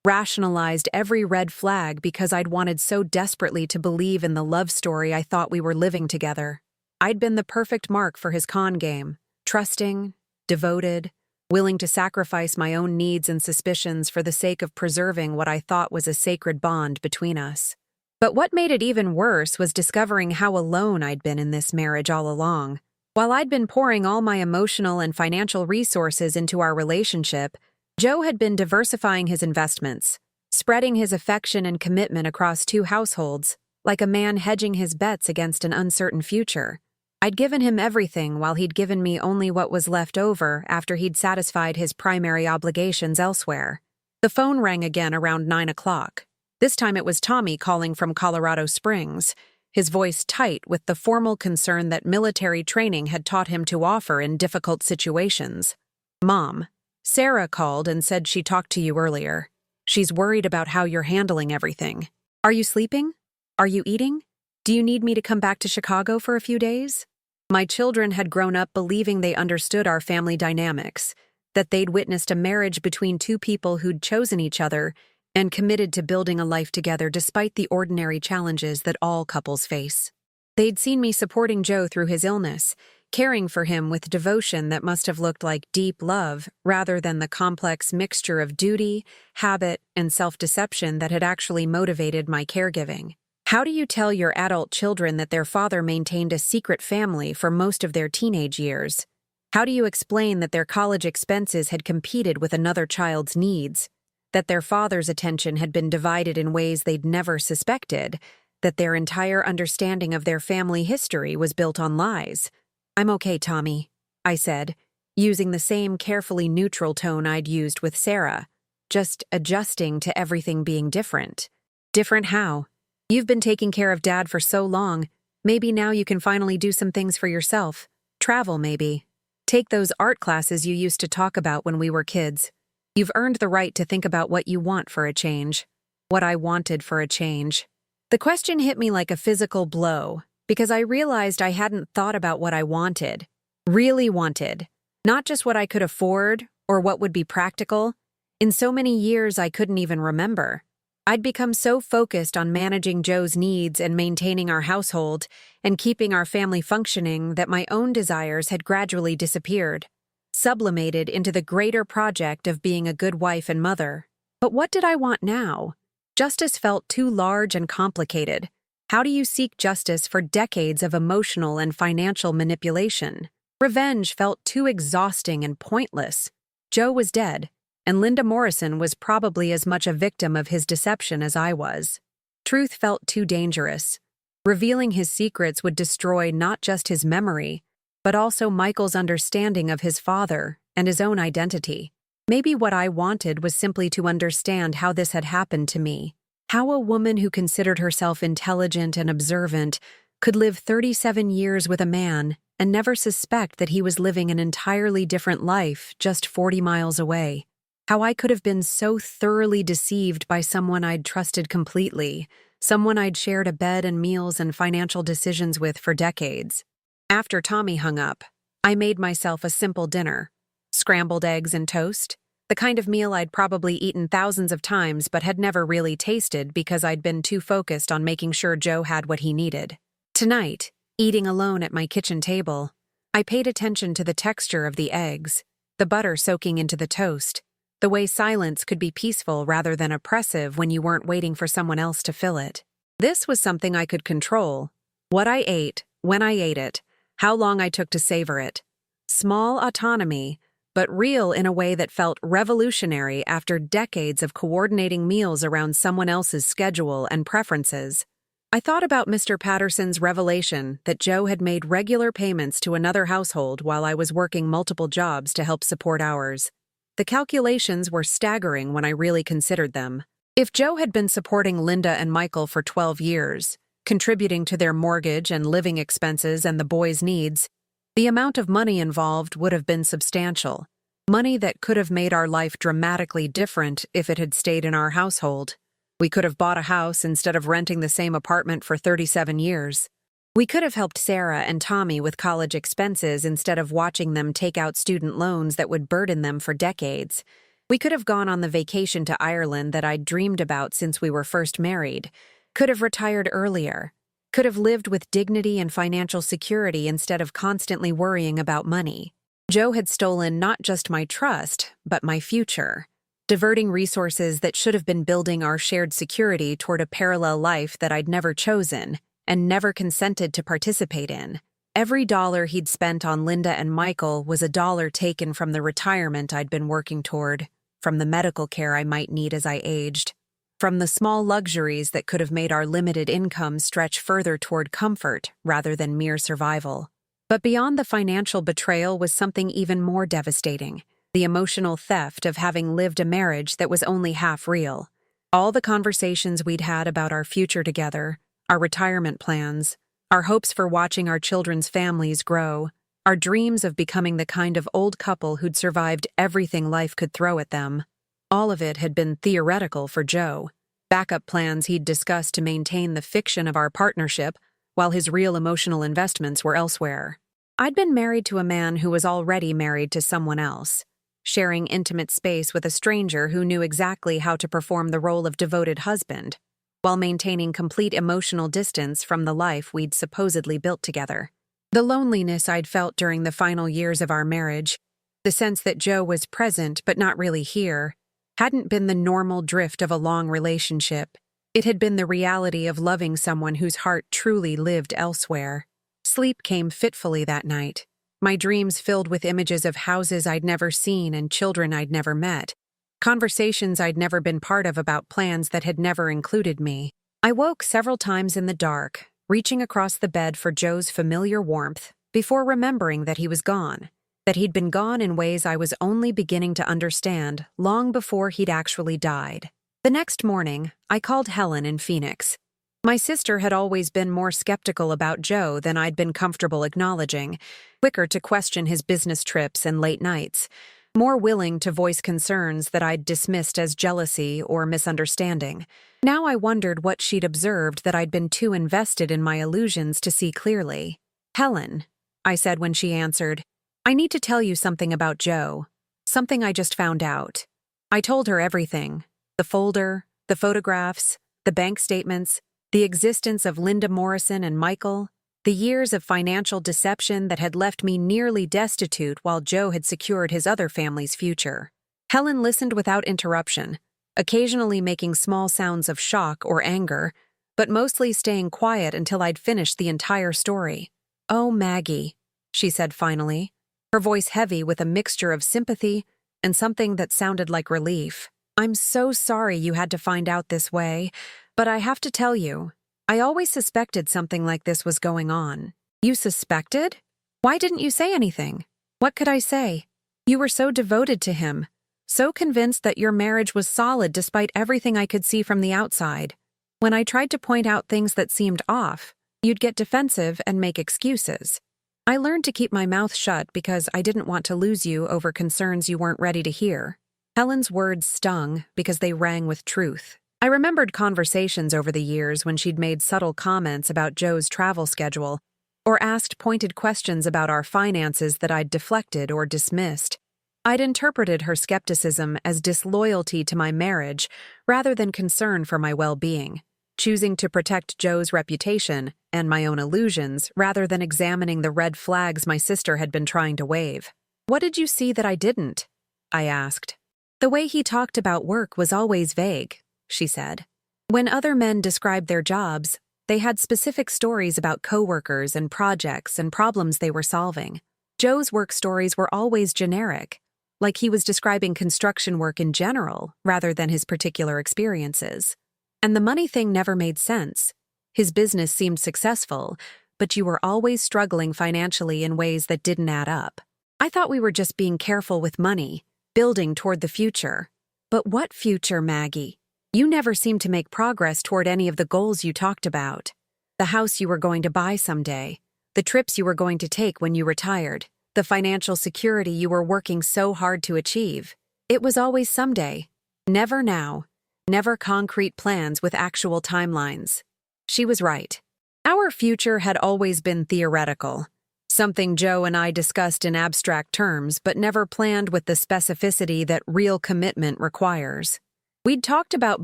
rationalized every red flag because I'd wanted so desperately to believe in the love story I thought we were living together. I'd been the perfect mark for his con game, trusting, devoted, willing to sacrifice my own needs and suspicions for the sake of preserving what I thought was a sacred bond between us. But what made it even worse was discovering how alone I'd been in this marriage all along. While I'd been pouring all my emotional and financial resources into our relationship, Joe had been diversifying his investments, spreading his affection and commitment across two households, like a man hedging his bets against an uncertain future. I'd given him everything while he'd given me only what was left over after he'd satisfied his primary obligations elsewhere. The phone rang again around 9 o'clock. This time it was Tommy calling from Colorado Springs, his voice tight with the formal concern that military training had taught him to offer in difficult situations. "Mom, Sarah called and said she talked to you earlier. She's worried about how you're handling everything. Are you sleeping? Are you eating? Do you need me to come back to Chicago for a few days?" My children had grown up believing they understood our family dynamics, that they'd witnessed a marriage between two people who'd chosen each other and committed to building a life together despite the ordinary challenges that all couples face. They'd seen me supporting Joe through his illness, caring for him with devotion that must have looked like deep love rather than the complex mixture of duty, habit, and self-deception that had actually motivated my caregiving. How do you tell your adult children that their father maintained a secret family for most of their teenage years? How do you explain that their college expenses had competed with another child's needs? That their father's attention had been divided in ways they'd never suspected, that their entire understanding of their family history was built on lies? "I'm okay, Tommy," I said, using the same carefully neutral tone I'd used with Sarah, just adjusting to everything being different. "Different how? You've been taking care of Dad for so long, maybe now you can finally do some things for yourself. Travel, maybe. Take those art classes you used to talk about when we were kids. You've earned the right to think about what you want for a change." What I wanted for a change. The question hit me like a physical blow, because I realized I hadn't thought about what I wanted, really wanted, not just what I could afford or what would be practical. In so many years I couldn't even remember. I'd become so focused on managing Joe's needs and maintaining our household and keeping our family functioning that my own desires had gradually disappeared, sublimated into the greater project of being a good wife and mother. But what did I want now? Justice felt too large and complicated. How do you seek justice for decades of emotional and financial manipulation? Revenge felt too exhausting and pointless. Joe was dead, and Linda Morrison was probably as much a victim of his deception as I was. Truth felt too dangerous. Revealing his secrets would destroy not just his memory, but also Michael's understanding of his father and his own identity. Maybe what I wanted was simply to understand how this had happened to me. How a woman who considered herself intelligent and observant could live 37 years with a man and never suspect that he was living an entirely different life just 40 miles away. How I could have been so thoroughly deceived by someone I'd trusted completely, someone I'd shared a bed and meals and financial decisions with for decades. After Tommy hung up, I made myself a simple dinner. Scrambled eggs and toast, the kind of meal I'd probably eaten thousands of times but had never really tasted because I'd been too focused on making sure Joe had what he needed. Tonight, eating alone at my kitchen table, I paid attention to the texture of the eggs, the butter soaking into the toast, the way silence could be peaceful rather than oppressive when you weren't waiting for someone else to fill it. This was something I could control. What I ate, when I ate it, how long I took to savor it. Small autonomy, but real in a way that felt revolutionary after decades of coordinating meals around someone else's schedule and preferences. I thought about Mr. Patterson's revelation that Joe had made regular payments to another household while I was working multiple jobs to help support ours. The calculations were staggering when I really considered them. If Joe had been supporting Linda and Michael for 12 years, contributing to their mortgage and living expenses and the boys' needs. The amount of money involved would have been substantial. Money that could have made our life dramatically different if it had stayed in our household. We could have bought a house instead of renting the same apartment for 37 years. We could have helped Sarah and Tommy with college expenses instead of watching them take out student loans that would burden them for decades. We could have gone on the vacation to Ireland that I'd dreamed about since we were first married. Could have retired earlier. Could have lived with dignity and financial security instead of constantly worrying about money. Joe had stolen not just my trust, but my future, diverting resources that should have been building our shared security toward a parallel life that I'd never chosen and never consented to participate in. Every dollar he'd spent on Linda and Michael was a dollar taken from the retirement I'd been working toward, from the medical care I might need as I aged, from the small luxuries that could have made our limited income stretch further toward comfort rather than mere survival. But beyond the financial betrayal was something even more devastating, the emotional theft of having lived a marriage that was only half real. All the conversations we'd had about our future together, our retirement plans, our hopes for watching our children's families grow, our dreams of becoming the kind of old couple who'd survived everything life could throw at them. All of it had been theoretical for Joe, backup plans he'd discussed to maintain the fiction of our partnership while his real emotional investments were elsewhere. I'd been married to a man who was already married to someone else, sharing intimate space with a stranger who knew exactly how to perform the role of devoted husband, while maintaining complete emotional distance from the life we'd supposedly built together. The loneliness I'd felt during the final years of our marriage, the sense that Joe was present but not really here, hadn't been the normal drift of a long relationship. It had been the reality of loving someone whose heart truly lived elsewhere. Sleep came fitfully that night, my dreams filled with images of houses I'd never seen and children I'd never met, conversations I'd never been part of about plans that had never included me. I woke several times in the dark, reaching across the bed for Joe's familiar warmth, before remembering that he was gone, that he'd been gone in ways I was only beginning to understand long before he'd actually died. The next morning, I called Helen in Phoenix. My sister had always been more skeptical about Joe than I'd been comfortable acknowledging, quicker to question his business trips and late nights, more willing to voice concerns that I'd dismissed as jealousy or misunderstanding. Now I wondered what she'd observed that I'd been too invested in my illusions to see clearly. "Helen," I said when she answered, "I need to tell you something about Joe, something I just found out." I told her everything. The folder, the photographs, the bank statements, the existence of Linda Morrison and Michael, the years of financial deception that had left me nearly destitute while Joe had secured his other family's future. Helen listened without interruption, occasionally making small sounds of shock or anger, but mostly staying quiet until I'd finished the entire story. "Oh, Maggie," she said finally, her voice heavy with a mixture of sympathy and something that sounded like relief. "I'm so sorry you had to find out this way, but I have to tell you, I always suspected something like this was going on." "You suspected? Why didn't you say anything?" "What could I say? You were so devoted to him, so convinced that your marriage was solid despite everything I could see from the outside. When I tried to point out things that seemed off, you'd get defensive and make excuses. I learned to keep my mouth shut because I didn't want to lose you over concerns you weren't ready to hear." Helen's words stung because they rang with truth. I remembered conversations over the years when she'd made subtle comments about Joe's travel schedule or asked pointed questions about our finances that I'd deflected or dismissed. I'd interpreted her skepticism as disloyalty to my marriage rather than concern for my well-being, choosing to protect Joe's reputation and my own illusions rather than examining the red flags my sister had been trying to wave. "What did you see that I didn't?" I asked. "The way he talked about work was always vague," she said. "When other men described their jobs, they had specific stories about coworkers and projects and problems they were solving. Joe's work stories were always generic, like he was describing construction work in general rather than his particular experiences. And the money thing never made sense. His business seemed successful, but you were always struggling financially in ways that didn't add up. I thought we were just being careful with money, building toward the future. But what future, Maggie? You never seemed to make progress toward any of the goals you talked about." The house you were going to buy someday. The trips you were going to take when you retired. The financial security you were working so hard to achieve. It was always someday. Never now. Never concrete plans with actual timelines. She was right. Our future had always been theoretical. Something Joe and I discussed in abstract terms but never planned with the specificity that real commitment requires. We'd talked about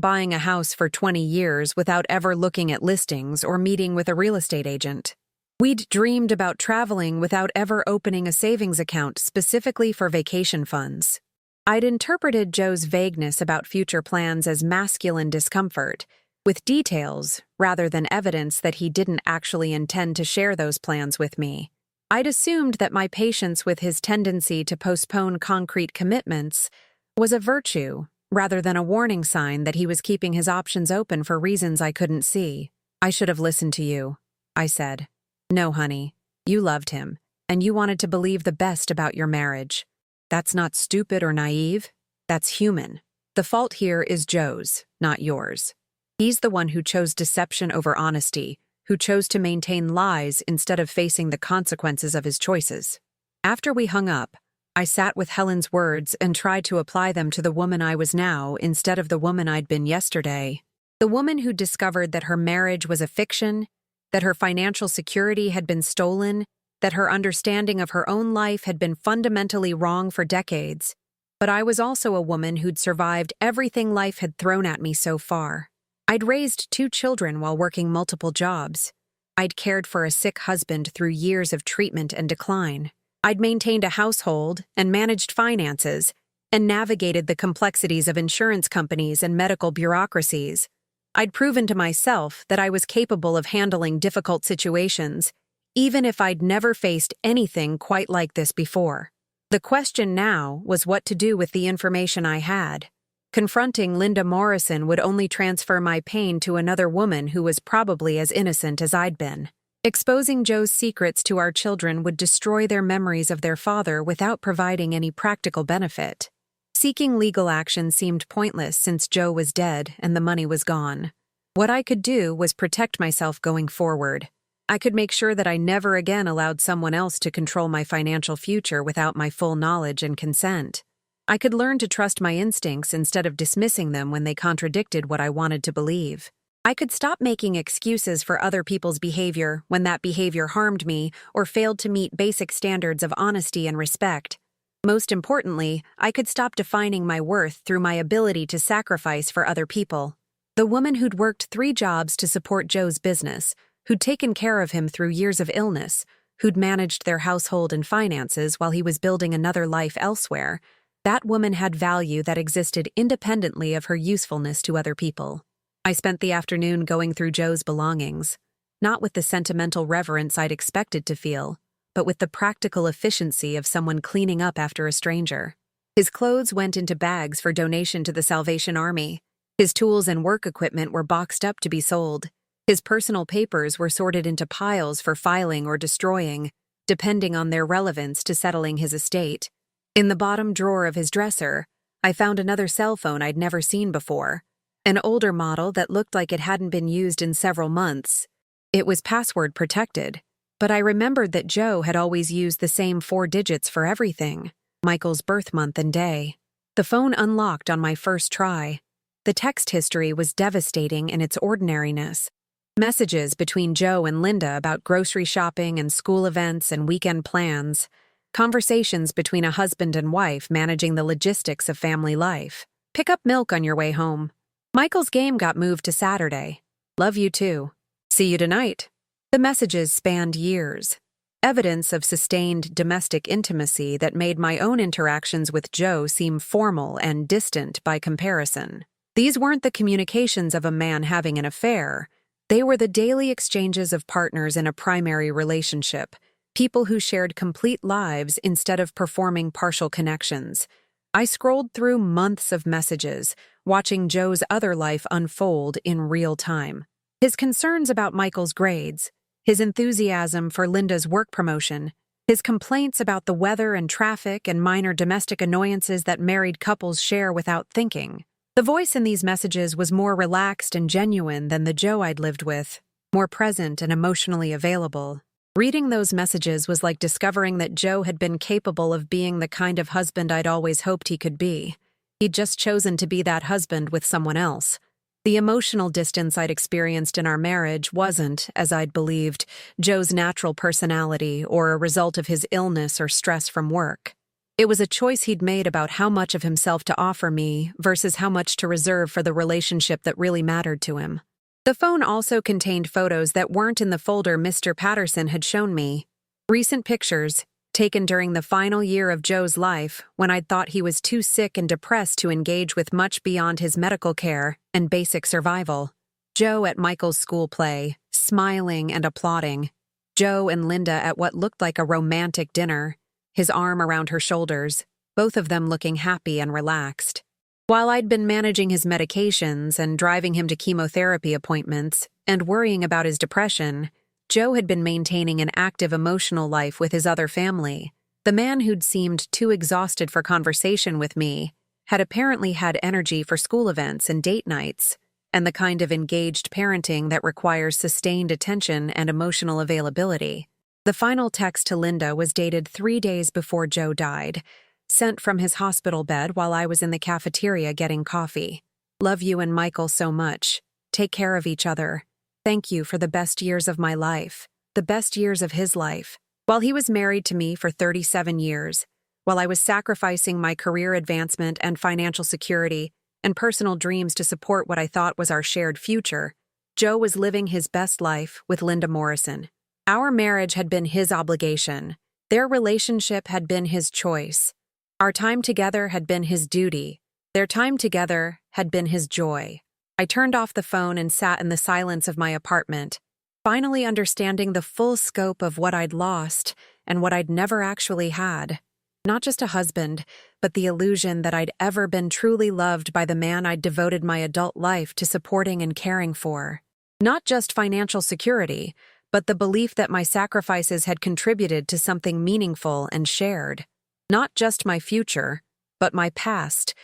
buying a house for 20 years without ever looking at listings or meeting with a real estate agent. We'd dreamed about traveling without ever opening a savings account specifically for vacation funds. I'd interpreted Joe's vagueness about future plans as masculine discomfort, with details rather than evidence that he didn't actually intend to share those plans with me. I'd assumed that my patience with his tendency to postpone concrete commitments was a virtue rather than a warning sign that he was keeping his options open for reasons I couldn't see. "I should have listened to you," I said. "No, honey. You loved him, and you wanted to believe the best about your marriage. That's not stupid or naive. That's human. The fault here is Joe's, not yours. He's the one who chose deception over honesty, who chose to maintain lies instead of facing the consequences of his choices." After we hung up, I sat with Helen's words and tried to apply them to the woman I was now instead of the woman I'd been yesterday. The woman who discovered that her marriage was a fiction, that her financial security had been stolen, that her understanding of her own life had been fundamentally wrong for decades. But I was also a woman who'd survived everything life had thrown at me so far. I'd raised 2 children while working multiple jobs. I'd cared for a sick husband through years of treatment and decline. I'd maintained a household and managed finances and navigated the complexities of insurance companies and medical bureaucracies. I'd proven to myself that I was capable of handling difficult situations, even if I'd never faced anything quite like this before. The question now was what to do with the information I had. Confronting Linda Morrison would only transfer my pain to another woman who was probably as innocent as I'd been. Exposing Joe's secrets to our children would destroy their memories of their father without providing any practical benefit. Seeking legal action seemed pointless since Joe was dead and the money was gone. What I could do was protect myself going forward. I could make sure that I never again allowed someone else to control my financial future without my full knowledge and consent. I could learn to trust my instincts instead of dismissing them when they contradicted what I wanted to believe. I could stop making excuses for other people's behavior when that behavior harmed me or failed to meet basic standards of honesty and respect. Most importantly, I could stop defining my worth through my ability to sacrifice for other people. The woman who'd worked 3 jobs to support Joe's business, who'd taken care of him through years of illness, who'd managed their household and finances while he was building another life elsewhere, that woman had value that existed independently of her usefulness to other people. I spent the afternoon going through Joe's belongings, not with the sentimental reverence I'd expected to feel, but with the practical efficiency of someone cleaning up after a stranger. His clothes went into bags for donation to the Salvation Army. His tools and work equipment were boxed up to be sold. His personal papers were sorted into piles for filing or destroying, depending on their relevance to settling his estate. In the bottom drawer of his dresser, I found another cell phone I'd never seen before, an older model that looked like it hadn't been used in several months. It was password protected, but I remembered that Joe had always used the same 4 digits for everything, Michael's birth month and day. The phone unlocked on my first try. The text history was devastating in its ordinariness. Messages between Joe and Linda about grocery shopping and school events and weekend plans. Conversations between a husband and wife managing the logistics of family life. Pick up milk on your way home. Michael's game got moved to Saturday. Love you too. See you tonight. The messages spanned years. Evidence of sustained domestic intimacy that made my own interactions with Joe seem formal and distant by comparison. These weren't the communications of a man having an affair. They were the daily exchanges of partners in a primary relationship, people who shared complete lives instead of performing partial connections. I scrolled through months of messages, watching Joe's other life unfold in real time. His concerns about Michael's grades, his enthusiasm for Linda's work promotion, his complaints about the weather and traffic and minor domestic annoyances that married couples share without thinking. The voice in these messages was more relaxed and genuine than the Joe I'd lived with, more present and emotionally available. Reading those messages was like discovering that Joe had been capable of being the kind of husband I'd always hoped he could be. He'd just chosen to be that husband with someone else. The emotional distance I'd experienced in our marriage wasn't, as I'd believed, Joe's natural personality or a result of his illness or stress from work. It was a choice he'd made about how much of himself to offer me versus how much to reserve for the relationship that really mattered to him. The phone also contained photos that weren't in the folder Mr. Patterson had shown me. Recent pictures, taken during the final year of Joe's life, when I'd thought he was too sick and depressed to engage with much beyond his medical care and basic survival. Joe at Michael's school play, smiling and applauding. Joe and Linda at what looked like a romantic dinner, his arm around her shoulders, both of them looking happy and relaxed. While I'd been managing his medications and driving him to chemotherapy appointments and worrying about his depression, Joe had been maintaining an active emotional life with his other family. The man who'd seemed too exhausted for conversation with me had apparently had energy for school events and date nights, and the kind of engaged parenting that requires sustained attention and emotional availability. The final text to Linda was dated 3 days before Joe died, sent from his hospital bed while I was in the cafeteria getting coffee. Love you and Michael so much. Take care of each other. Thank you for the best years of my life, the best years of his life. While he was married to me for 37 years, while I was sacrificing my career advancement and financial security and personal dreams to support what I thought was our shared future, Joe was living his best life with Linda Morrison. Our marriage had been his obligation. Their relationship had been his choice. Our time together had been his duty. Their time together had been his joy. I turned off the phone and sat in the silence of my apartment, finally understanding the full scope of what I'd lost and what I'd never actually had. Not just a husband, but the illusion that I'd ever been truly loved by the man I'd devoted my adult life to supporting and caring for. Not just financial security, but the belief that my sacrifices had contributed to something meaningful and shared. Not just my future, but my past,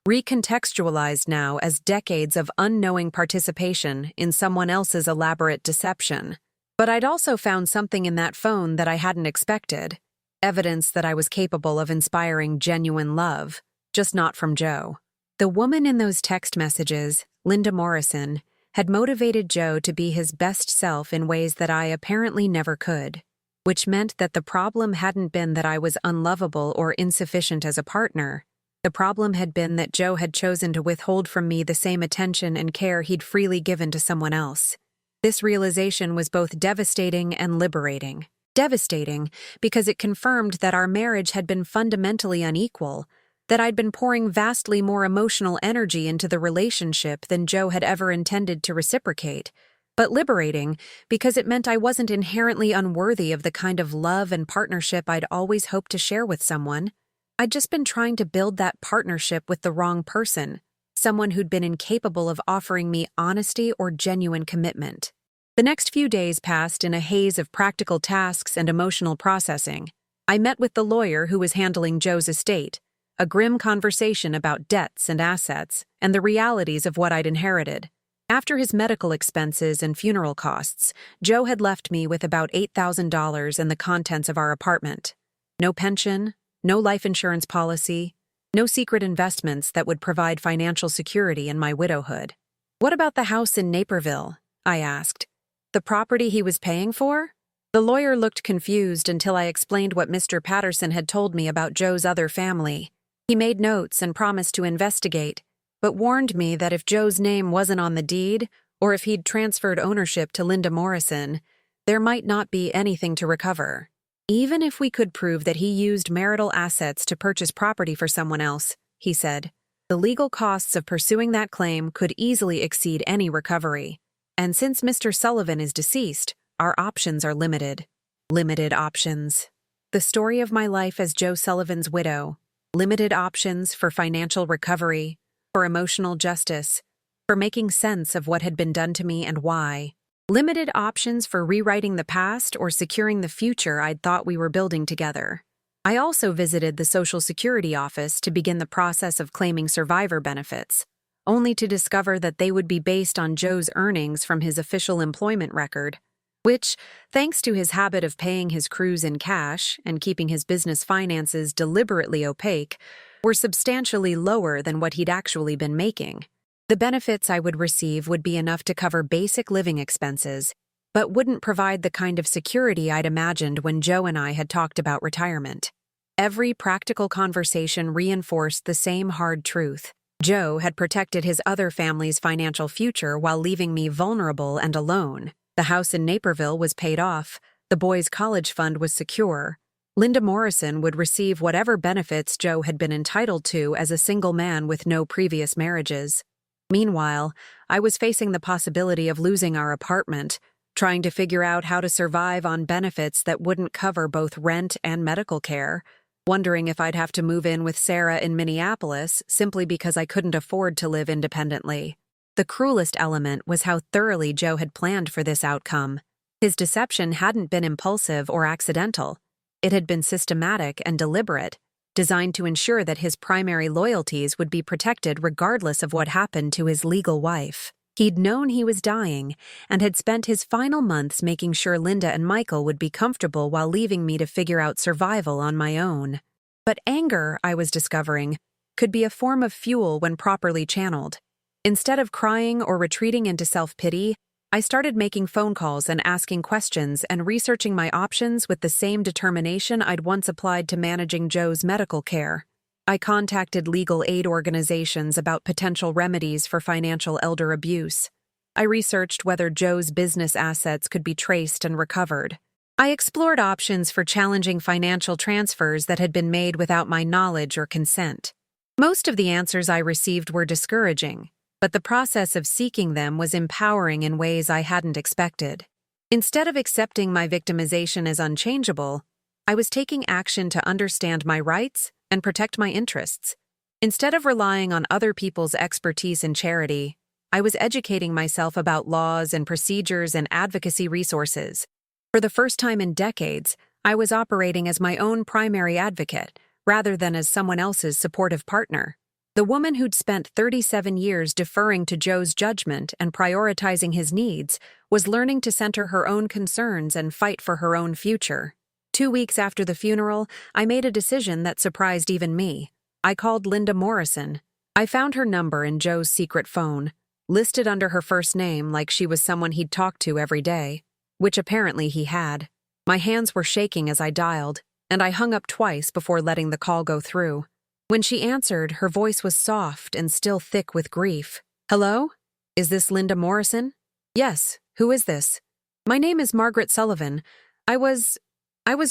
recontextualized now as decades of unknowing participation in someone else's elaborate deception. But I'd also found something in that phone that I hadn't expected, evidence that I was capable of inspiring genuine love, just not from Joe. The woman in those text messages, Linda Morrison, had motivated Joe to be his best self in ways that I apparently never could, which meant that the problem hadn't been that I was unlovable or insufficient as a partner. The problem had been that Joe had chosen to withhold from me the same attention and care he'd freely given to someone else. This realization was both devastating and liberating. Devastating because it confirmed that our marriage had been fundamentally unequal, that I'd been pouring vastly more emotional energy into the relationship than Joe had ever intended to reciprocate. But liberating because it meant I wasn't inherently unworthy of the kind of love and partnership I'd always hoped to share with someone. I'd just been trying to build that partnership with the wrong person, someone who'd been incapable of offering me honesty or genuine commitment. The next few days passed in a haze of practical tasks and emotional processing. I met with the lawyer who was handling Joe's estate, a grim conversation about debts and assets and the realities of what I'd inherited. After his medical expenses and funeral costs, Joe had left me with about $8,000 and the contents of our apartment. No pension, no life insurance policy, no secret investments that would provide financial security in my widowhood. What about the house in Naperville? I asked. The property he was paying for? The lawyer looked confused until I explained what Mr. Patterson had told me about Joe's other family. He made notes and promised to investigate, but warned me that if Joe's name wasn't on the deed, or if he'd transferred ownership to Linda Morrison, there might not be anything to recover. Even if we could prove that he used marital assets to purchase property for someone else, he said, the legal costs of pursuing that claim could easily exceed any recovery. And since Mr. Sullivan is deceased, our options are limited. Limited options. The story of my life as Joe Sullivan's widow. Limited options for financial recovery, for emotional justice, for making sense of what had been done to me and why. Limited options for rewriting the past or securing the future I'd thought we were building together. I also visited the Social Security office to begin the process of claiming survivor benefits, only to discover that they would be based on Joe's earnings from his official employment record, which, thanks to his habit of paying his crews in cash and keeping his business finances deliberately opaque, were substantially lower than what he'd actually been making. The benefits I would receive would be enough to cover basic living expenses, but wouldn't provide the kind of security I'd imagined when Joe and I had talked about retirement. Every practical conversation reinforced the same hard truth. Joe had protected his other family's financial future while leaving me vulnerable and alone. The house in Naperville was paid off, the boys' college fund was secure. Linda Morrison would receive whatever benefits Joe had been entitled to as a single man with no previous marriages. Meanwhile, I was facing the possibility of losing our apartment, trying to figure out how to survive on benefits that wouldn't cover both rent and medical care, wondering if I'd have to move in with Sarah in Minneapolis simply because I couldn't afford to live independently. The cruelest element was how thoroughly Joe had planned for this outcome. His deception hadn't been impulsive or accidental. It had been systematic and deliberate, designed to ensure that his primary loyalties would be protected regardless of what happened to his legal wife. He'd known he was dying and had spent his final months making sure Linda and Michael would be comfortable while leaving me to figure out survival on my own. But anger, I was discovering, could be a form of fuel when properly channeled. Instead of crying or retreating into self-pity, I started making phone calls and asking questions and researching my options with the same determination I'd once applied to managing Joe's medical care. I contacted legal aid organizations about potential remedies for financial elder abuse. I researched whether Joe's business assets could be traced and recovered. I explored options for challenging financial transfers that had been made without my knowledge or consent. Most of the answers I received were discouraging, but the process of seeking them was empowering in ways I hadn't expected. Instead of accepting my victimization as unchangeable, I was taking action to understand my rights and protect my interests. Instead of relying on other people's expertise and charity, I was educating myself about laws and procedures and advocacy resources. For the first time in decades, I was operating as my own primary advocate, rather than as someone else's supportive partner. The woman who'd spent 37 years deferring to Joe's judgment and prioritizing his needs was learning to center her own concerns and fight for her own future. 2 weeks after the funeral, I made a decision that surprised even me. I called Linda Morrison. I found her number in Joe's secret phone, listed under her first name like she was someone he'd talked to every day, which apparently he had. My hands were shaking as I dialed, and I hung up twice before letting the call go through. When she answered, her voice was soft and still thick with grief. "Hello? Is this Linda Morrison?" "Yes. Who is this?" "My name is Margaret Sullivan. I was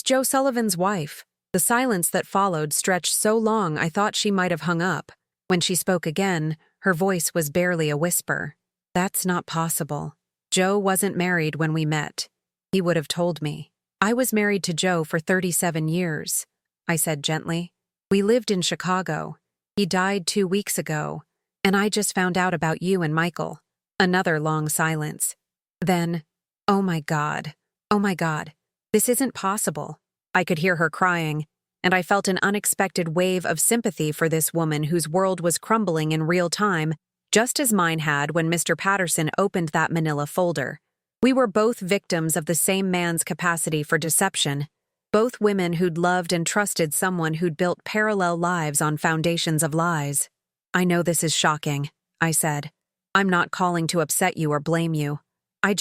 Joe Sullivan's wife." The silence that followed stretched so long I thought she might have hung up. When she spoke again, her voice was barely a whisper. "That's not possible. Joe wasn't married when we met. He would have told me." "I was married to Joe for 37 years, I said gently. "We lived in Chicago. He died 2 weeks ago, and I just found out about you and Michael." Another long silence. Then, oh my God, this isn't possible." I could hear her crying, and I felt an unexpected wave of sympathy for this woman whose world was crumbling in real time, just as mine had when Mr. Patterson opened that manila folder. We were both victims of the same man's capacity for deception. Both women who'd loved and trusted someone who'd built parallel lives on foundations of lies. "I know this is shocking," I said. "I'm not calling to upset you or blame you. I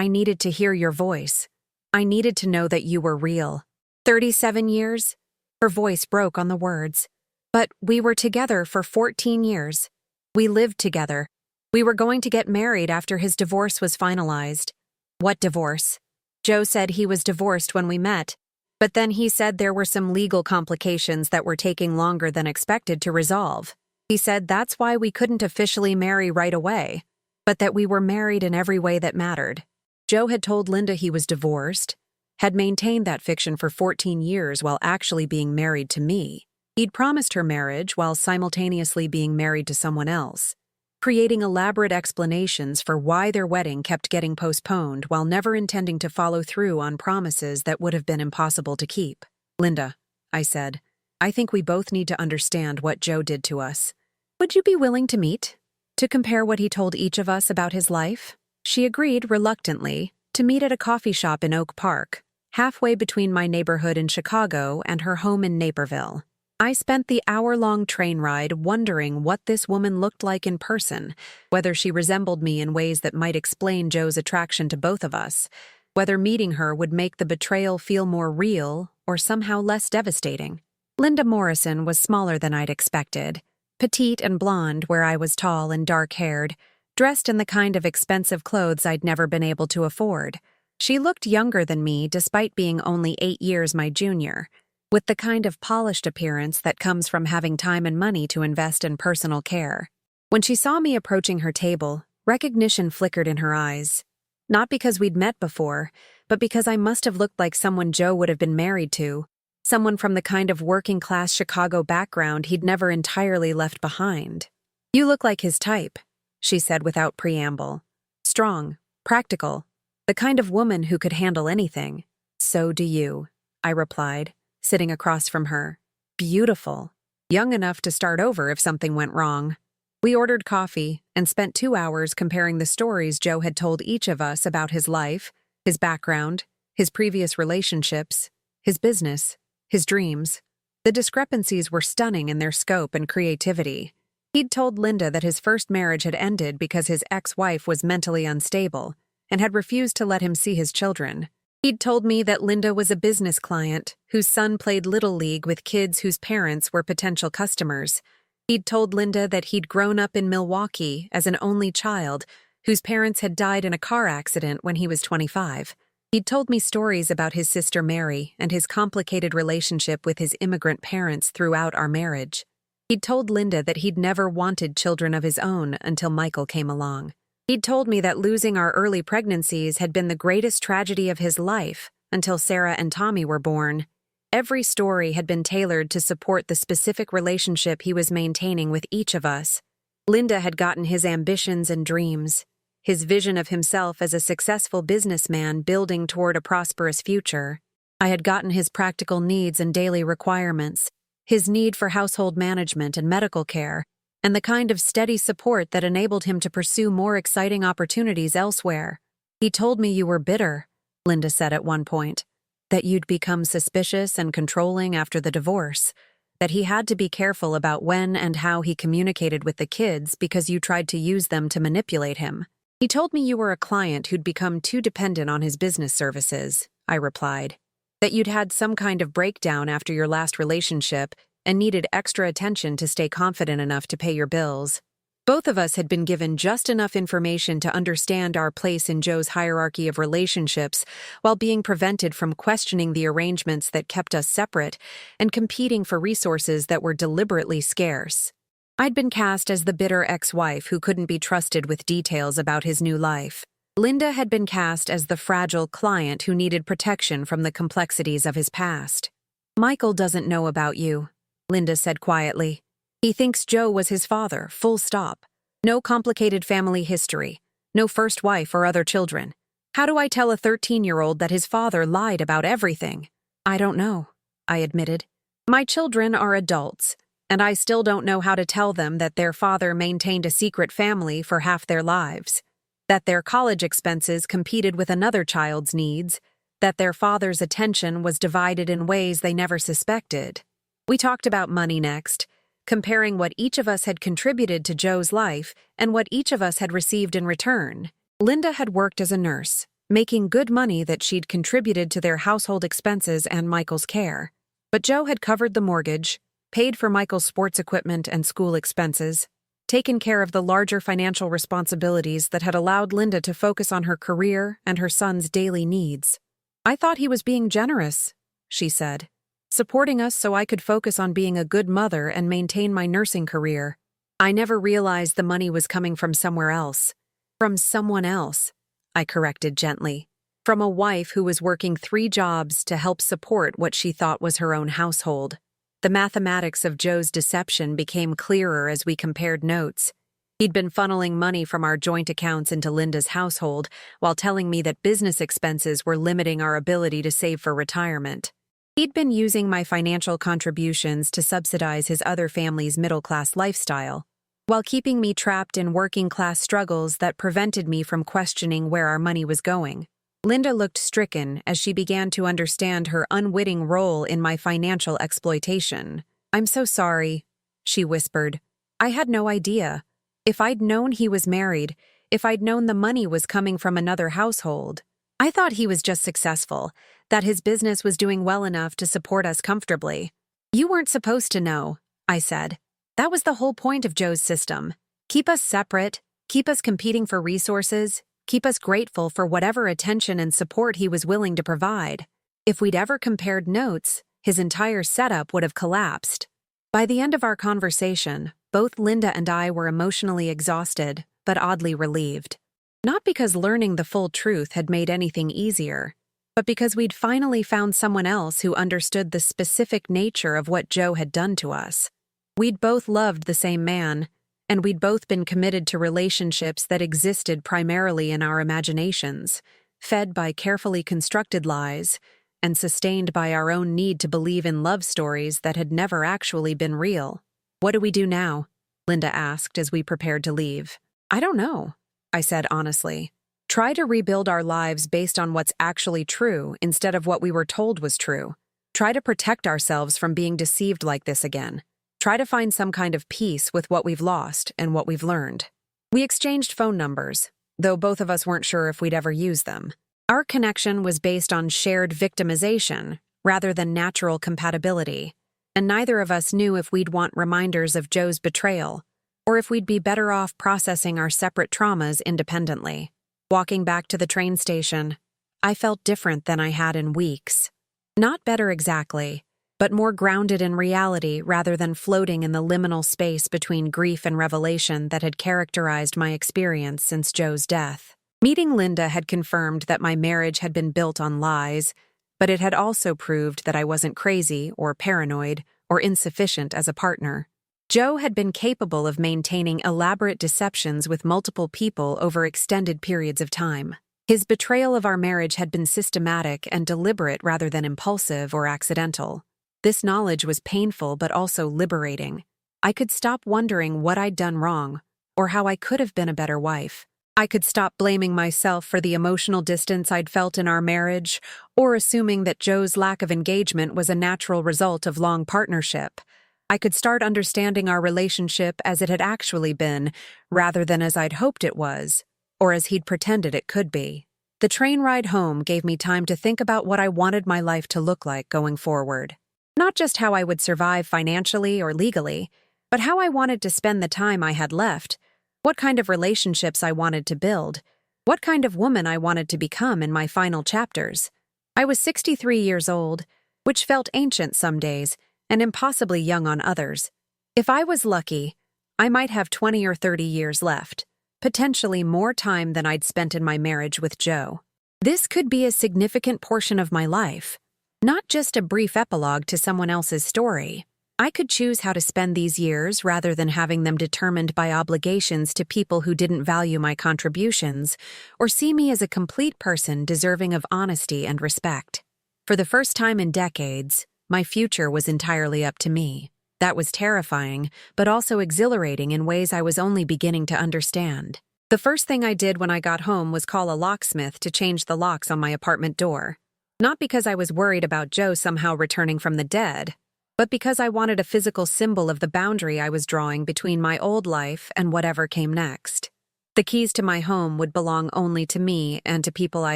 needed to hear your voice. I needed to know that you were real." 37 years? Her voice broke on the words. "But we were together for 14 years. We lived together. We were going to get married after his divorce was finalized." "What divorce?" "Joe said he was divorced when we met, but then he said there were some legal complications that were taking longer than expected to resolve. He said that's why we couldn't officially marry right away, but that we were married in every way that mattered." Joe had told Linda he was divorced, had maintained that fiction for 14 years while actually being married to me. He'd promised her marriage while simultaneously being married to someone else, creating elaborate explanations for why their wedding kept getting postponed while never intending to follow through on promises that would have been impossible to keep. "Linda," I said, "I think we both need to understand what Joe did to us. Would you be willing to meet?" To compare what he told each of us about his life? She agreed, reluctantly, to meet at a coffee shop in Oak Park, halfway between my neighborhood in Chicago and her home in Naperville. I spent the hour-long train ride wondering what this woman looked like in person, whether she resembled me in ways that might explain Joe's attraction to both of us, whether meeting her would make the betrayal feel more real or somehow less devastating. Linda Morrison was smaller than I'd expected, petite and blonde where I was tall and dark-haired, dressed in the kind of expensive clothes I'd never been able to afford. She looked younger than me despite being only 8 years my junior, with the kind of polished appearance that comes from having time and money to invest in personal care. When she saw me approaching her table, recognition flickered in her eyes. Not because we'd met before, but because I must have looked like someone Joe would have been married to, someone from the kind of working-class Chicago background he'd never entirely left behind. "You look like his type," she said without preamble. "Strong, practical, the kind of woman who could handle anything." "So do you," I replied, sitting across from her. "Beautiful. Young enough to start over if something went wrong." We ordered coffee and spent 2 hours comparing the stories Joe had told each of us about his life, his background, his previous relationships, his business, his dreams. The discrepancies were stunning in their scope and creativity. He'd told Linda that his first marriage had ended because his ex-wife was mentally unstable and had refused to let him see his children. He'd told me that Linda was a business client whose son played Little League with kids whose parents were potential customers. He'd told Linda that he'd grown up in Milwaukee as an only child whose parents had died in a car accident when he was 25. He'd told me stories about his sister Mary and his complicated relationship with his immigrant parents throughout our marriage. He'd told Linda that he'd never wanted children of his own until Michael came along. He'd told me that losing our early pregnancies had been the greatest tragedy of his life until Sarah and Tommy were born. Every story had been tailored to support the specific relationship he was maintaining with each of us. Linda had gotten his ambitions and dreams, his vision of himself as a successful businessman building toward a prosperous future. I had gotten his practical needs and daily requirements, his need for household management and medical care, and the kind of steady support that enabled him to pursue more exciting opportunities elsewhere. "He told me you were bitter," Linda said at one point, "that you'd become suspicious and controlling after the divorce, that he had to be careful about when and how he communicated with the kids because you tried to use them to manipulate him. He told me you were a client who'd become too dependent on his business services," I replied, "that you'd had some kind of breakdown after your last relationship and needed extra attention to stay confident enough to pay your bills." Both of us had been given just enough information to understand our place in Joe's hierarchy of relationships while being prevented from questioning the arrangements that kept us separate and competing for resources that were deliberately scarce. I'd been cast as the bitter ex-wife who couldn't be trusted with details about his new life. Linda had been cast as the fragile client who needed protection from the complexities of his past. "Michael doesn't know about you," Linda said quietly. "He thinks Joe was his father, full stop. No complicated family history, no first wife or other children. How do I tell a 13-year-old that his father lied about everything?" "I don't know," I admitted. "My children are adults, and I still don't know how to tell them that their father maintained a secret family for half their lives, that their college expenses competed with another child's needs, that their father's attention was divided in ways they never suspected." We talked about money next, comparing what each of us had contributed to Joe's life and what each of us had received in return. Linda had worked as a nurse, making good money that she'd contributed to their household expenses and Michael's care. But Joe had covered the mortgage, paid for Michael's sports equipment and school expenses, taken care of the larger financial responsibilities that had allowed Linda to focus on her career and her son's daily needs. "I thought he was being generous," she said, "supporting us so I could focus on being a good mother and maintain my nursing career. I never realized the money was coming from somewhere else." "From someone else," I corrected gently. "From a wife who was working 3 jobs to help support what she thought was her own household." The mathematics of Joe's deception became clearer as we compared notes. He'd been funneling money from our joint accounts into Linda's household while telling me that business expenses were limiting our ability to save for retirement. He'd been using my financial contributions to subsidize his other family's middle-class lifestyle. while keeping me trapped in working-class struggles that prevented me from questioning where our money was going. Linda looked stricken as she began to understand her unwitting role in my financial exploitation. "I'm so sorry," she whispered. "I had no idea. If I'd known he was married, if I'd known the money was coming from another household. I thought he was just successful, that his business was doing well enough to support us comfortably." "You weren't supposed to know," I said. "That was the whole point of Joe's system. Keep us separate, keep us competing for resources, keep us grateful for whatever attention and support he was willing to provide. If we'd ever compared notes, his entire setup would have collapsed." By the end of our conversation, both Linda and I were emotionally exhausted, but oddly relieved. Not because learning the full truth had made anything easier, but because we'd finally found someone else who understood the specific nature of what Joe had done to us. We'd both loved the same man, and we'd both been committed to relationships that existed primarily in our imaginations, fed by carefully constructed lies, and sustained by our own need to believe in love stories that had never actually been real. "What do we do now?" Linda asked as we prepared to leave. "I don't know," I said honestly. "Try to rebuild our lives based on what's actually true instead of what we were told was true. Try to protect ourselves from being deceived like this again. Try to find some kind of peace with what we've lost and what we've learned." We exchanged phone numbers, though both of us weren't sure if we'd ever use them. Our connection was based on shared victimization rather than natural compatibility, and neither of us knew if we'd want reminders of Joe's betrayal or if we'd be better off processing our separate traumas independently. Walking back to the train station, I felt different than I had in weeks. Not better exactly, but more grounded in reality rather than floating in the liminal space between grief and revelation that had characterized my experience since Joe's death. Meeting Linda had confirmed that my marriage had been built on lies, but it had also proved that I wasn't crazy or paranoid or insufficient as a partner. Joe had been capable of maintaining elaborate deceptions with multiple people over extended periods of time. His betrayal of our marriage had been systematic and deliberate rather than impulsive or accidental. This knowledge was painful but also liberating. I could stop wondering what I'd done wrong or how I could have been a better wife. I could stop blaming myself for the emotional distance I'd felt in our marriage or assuming that Joe's lack of engagement was a natural result of long partnership. I could start understanding our relationship as it had actually been, rather than as I'd hoped it was, or as he'd pretended it could be. The train ride home gave me time to think about what I wanted my life to look like going forward. Not just how I would survive financially or legally, but how I wanted to spend the time I had left, what kind of relationships I wanted to build, what kind of woman I wanted to become in my final chapters. I was 63 years old, which felt ancient some days and impossibly young on others. If I was lucky, I might have 20 or 30 years left, potentially more time than I'd spent in my marriage with Joe. This could be a significant portion of my life, not just a brief epilogue to someone else's story. I could choose how to spend these years rather than having them determined by obligations to people who didn't value my contributions or see me as a complete person deserving of honesty and respect. For the first time in decades, my future was entirely up to me. That was terrifying, but also exhilarating in ways I was only beginning to understand. The first thing I did when I got home was call a locksmith to change the locks on my apartment door. Not because I was worried about Joe somehow returning from the dead, but because I wanted a physical symbol of the boundary I was drawing between my old life and whatever came next. The keys to my home would belong only to me and to people I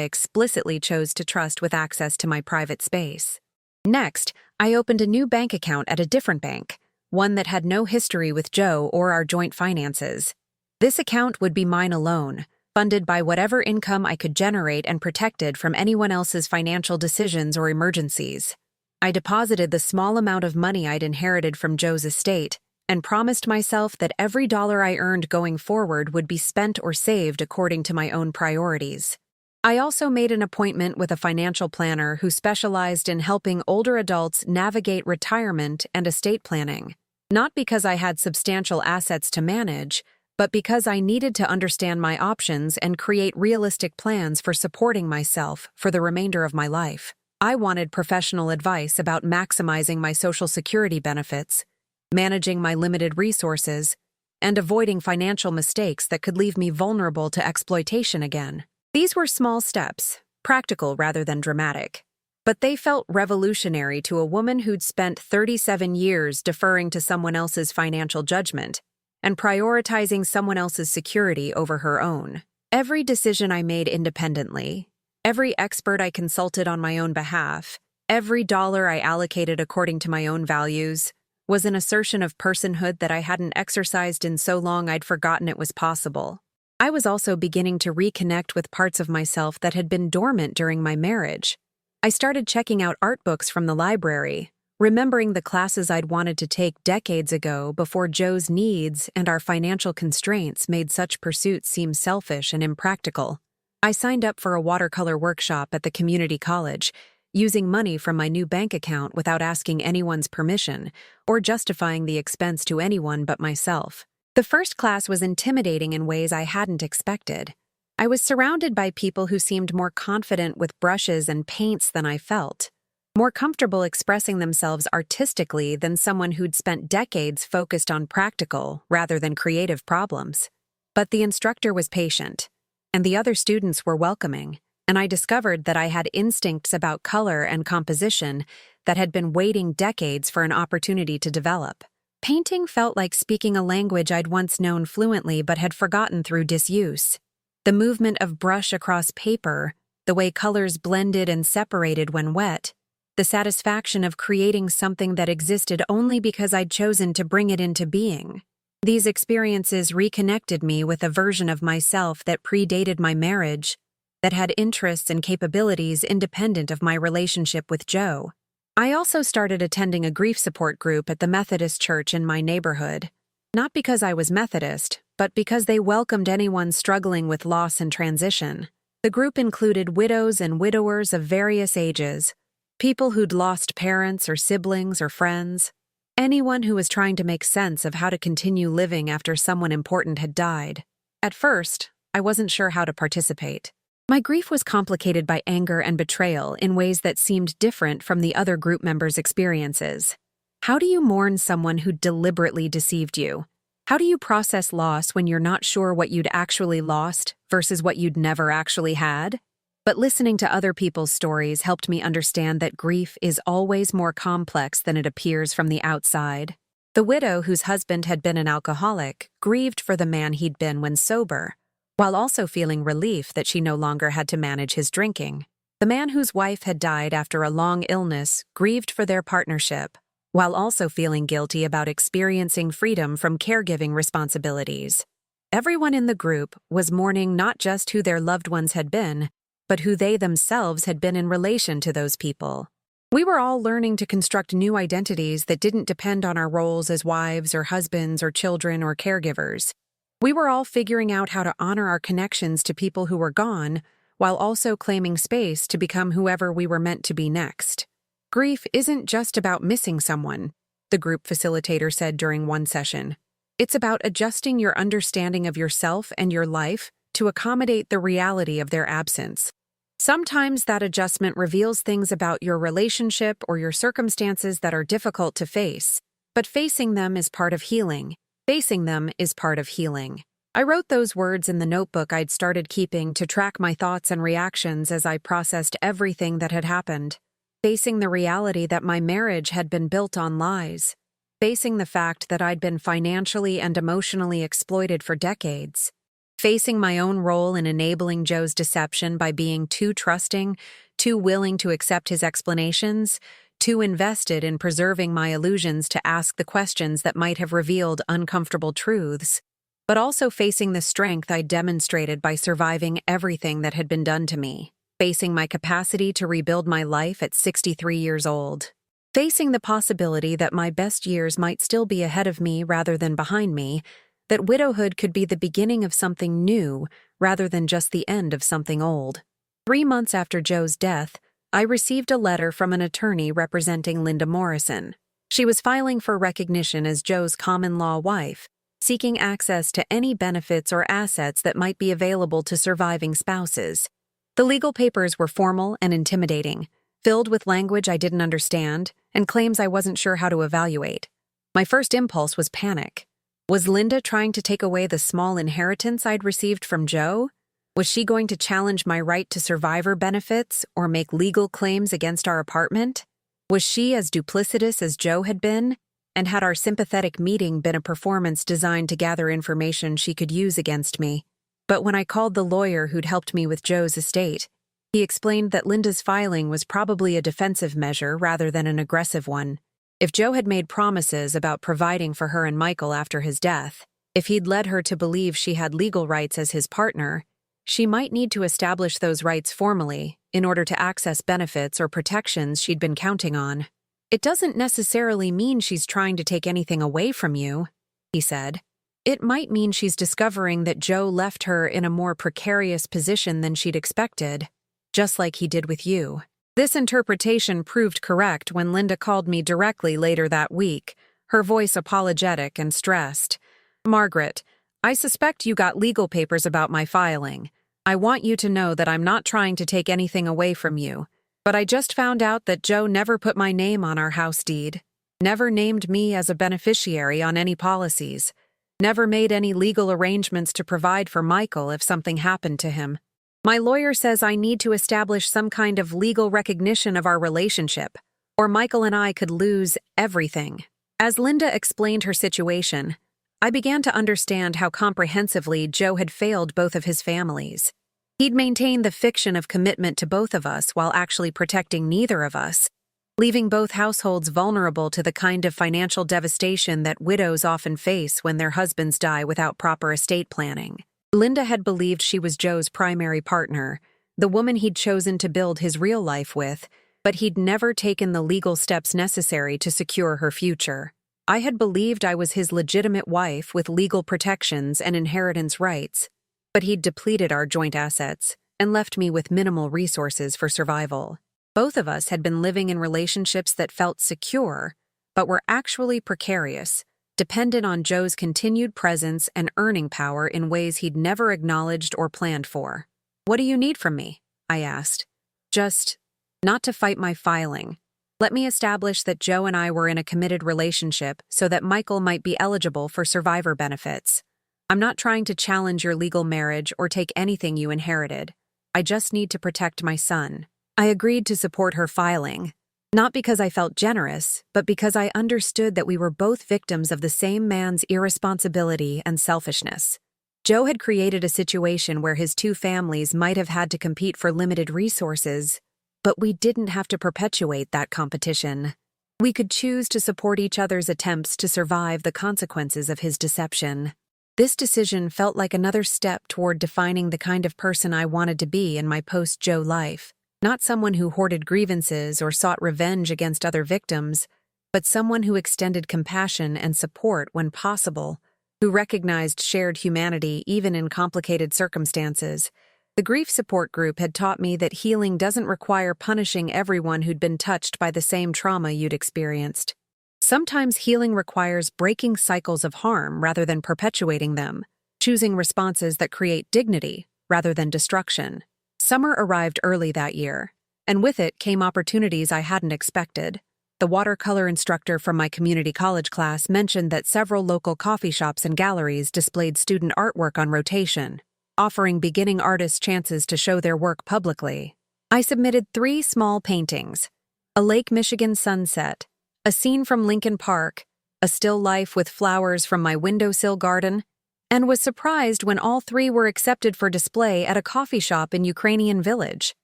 explicitly chose to trust with access to my private space. Next, I opened a new bank account at a different bank, one that had no history with Joe or our joint finances. This account would be mine alone, funded by whatever income I could generate and protected from anyone else's financial decisions or emergencies. I deposited the small amount of money I'd inherited from Joe's estate and promised myself that every dollar I earned going forward would be spent or saved according to my own priorities. I also made an appointment with a financial planner who specialized in helping older adults navigate retirement and estate planning, not because I had substantial assets to manage, but because I needed to understand my options and create realistic plans for supporting myself for the remainder of my life. I wanted professional advice about maximizing my Social Security benefits, managing my limited resources, and avoiding financial mistakes that could leave me vulnerable to exploitation again. These were small steps, practical rather than dramatic. But they felt revolutionary to a woman who'd spent 37 years deferring to someone else's financial judgment and prioritizing someone else's security over her own. Every decision I made independently, every expert I consulted on my own behalf, every dollar I allocated according to my own values, was an assertion of personhood that I hadn't exercised in so long I'd forgotten it was possible. I was also beginning to reconnect with parts of myself that had been dormant during my marriage. I started checking out art books from the library, remembering the classes I'd wanted to take decades ago before Joe's needs and our financial constraints made such pursuits seem selfish and impractical. I signed up for a watercolor workshop at the community college, using money from my new bank account without asking anyone's permission or justifying the expense to anyone but myself. The first class was intimidating in ways I hadn't expected. I was surrounded by people who seemed more confident with brushes and paints than I felt, more comfortable expressing themselves artistically than someone who'd spent decades focused on practical rather than creative problems. But the instructor was patient, and the other students were welcoming, and I discovered that I had instincts about color and composition that had been waiting decades for an opportunity to develop. Painting felt like speaking a language I'd once known fluently but had forgotten through disuse. The movement of brush across paper, the way colors blended and separated when wet, the satisfaction of creating something that existed only because I'd chosen to bring it into being. These experiences reconnected me with a version of myself that predated my marriage, that had interests and capabilities independent of my relationship with Joe. I also started attending a grief support group at the Methodist church in my neighborhood. Not because I was Methodist, but because they welcomed anyone struggling with loss and transition. The group included widows and widowers of various ages, people who'd lost parents or siblings or friends, anyone who was trying to make sense of how to continue living after someone important had died. At first, I wasn't sure how to participate. My grief was complicated by anger and betrayal in ways that seemed different from the other group members' experiences. How do you mourn someone who deliberately deceived you? How do you process loss when you're not sure what you'd actually lost versus what you'd never actually had? But listening to other people's stories helped me understand that grief is always more complex than it appears from the outside. The widow whose husband had been an alcoholic grieved for the man he'd been when sober, while also feeling relief that she no longer had to manage his drinking. The man whose wife had died after a long illness grieved for their partnership, while also feeling guilty about experiencing freedom from caregiving responsibilities. Everyone in the group was mourning not just who their loved ones had been, but who they themselves had been in relation to those people. We were all learning to construct new identities that didn't depend on our roles as wives or husbands or children or caregivers. We were all figuring out how to honor our connections to people who were gone, while also claiming space to become whoever we were meant to be next. Grief isn't just about missing someone, the group facilitator said during one session. It's about adjusting your understanding of yourself and your life to accommodate the reality of their absence. Sometimes that adjustment reveals things about your relationship or your circumstances that are difficult to face, but facing them is part of healing. Facing them is part of healing. I wrote those words in the notebook I'd started keeping to track my thoughts and reactions as I processed everything that had happened. Facing the reality that my marriage had been built on lies. Facing the fact that I'd been financially and emotionally exploited for decades. Facing my own role in enabling Joe's deception by being too trusting, too willing to accept his explanations, too invested in preserving my illusions to ask the questions that might have revealed uncomfortable truths, but also facing the strength I demonstrated by surviving everything that had been done to me, facing my capacity to rebuild my life at 63 years old, facing the possibility that my best years might still be ahead of me rather than behind me, that widowhood could be the beginning of something new rather than just the end of something old. 3 months after Joe's death, I received a letter from an attorney representing Linda Morrison. She was filing for recognition as Joe's common-law wife, seeking access to any benefits or assets that might be available to surviving spouses. The legal papers were formal and intimidating, filled with language I didn't understand and claims I wasn't sure how to evaluate. My first impulse was panic. Was Linda trying to take away the small inheritance I'd received from Joe? Was she going to challenge my right to survivor benefits or make legal claims against our apartment? Was she as duplicitous as Joe had been? And had our sympathetic meeting been a performance designed to gather information she could use against me? But when I called the lawyer who'd helped me with Joe's estate, he explained that Linda's filing was probably a defensive measure rather than an aggressive one. If Joe had made promises about providing for her and Michael after his death, if he'd led her to believe she had legal rights as his partner, she might need to establish those rights formally in order to access benefits or protections she'd been counting on. "It doesn't necessarily mean she's trying to take anything away from you," he said. "It might mean she's discovering that Joe left her in a more precarious position than she'd expected, just like he did with you." This interpretation proved correct when Linda called me directly later that week, her voice apologetic and stressed. "Margaret, I suspect you got legal papers about my filing. I want you to know that I'm not trying to take anything away from you, but I just found out that Joe never put my name on our house deed, never named me as a beneficiary on any policies, never made any legal arrangements to provide for Michael if something happened to him. My lawyer says I need to establish some kind of legal recognition of our relationship, or Michael and I could lose everything." As Linda explained her situation, I began to understand how comprehensively Joe had failed both of his families. He'd maintained the fiction of commitment to both of us while actually protecting neither of us, leaving both households vulnerable to the kind of financial devastation that widows often face when their husbands die without proper estate planning. Linda had believed she was Joe's primary partner, the woman he'd chosen to build his real life with, but he'd never taken the legal steps necessary to secure her future. I had believed I was his legitimate wife with legal protections and inheritance rights, but he'd depleted our joint assets and left me with minimal resources for survival. Both of us had been living in relationships that felt secure, but were actually precarious, dependent on Joe's continued presence and earning power in ways he'd never acknowledged or planned for. "What do you need from me?" I asked. "Just not to fight my filing. Let me establish that Joe and I were in a committed relationship so that Michael might be eligible for survivor benefits. I'm not trying to challenge your legal marriage or take anything you inherited. I just need to protect my son." I agreed to support her filing, not because I felt generous, but because I understood that we were both victims of the same man's irresponsibility and selfishness. Joe had created a situation where his two families might have had to compete for limited resources, but we didn't have to perpetuate that competition. We could choose to support each other's attempts to survive the consequences of his deception. This decision felt like another step toward defining the kind of person I wanted to be in my post-Joe life. Not someone who hoarded grievances or sought revenge against other victims, but someone who extended compassion and support when possible, who recognized shared humanity even in complicated circumstances. The grief support group had taught me that healing doesn't require punishing everyone who'd been touched by the same trauma you'd experienced. Sometimes healing requires breaking cycles of harm rather than perpetuating them, choosing responses that create dignity rather than destruction. Summer arrived early that year, and with it came opportunities I hadn't expected. The watercolor instructor from my community college class mentioned that several local coffee shops and galleries displayed student artwork on rotation, offering beginning artists chances to show their work publicly. I submitted 3 small paintings: a Lake Michigan sunset, a scene from Lincoln Park, a still life with flowers from my windowsill garden, and was surprised when all 3 were accepted for display at a coffee shop in Ukrainian Village.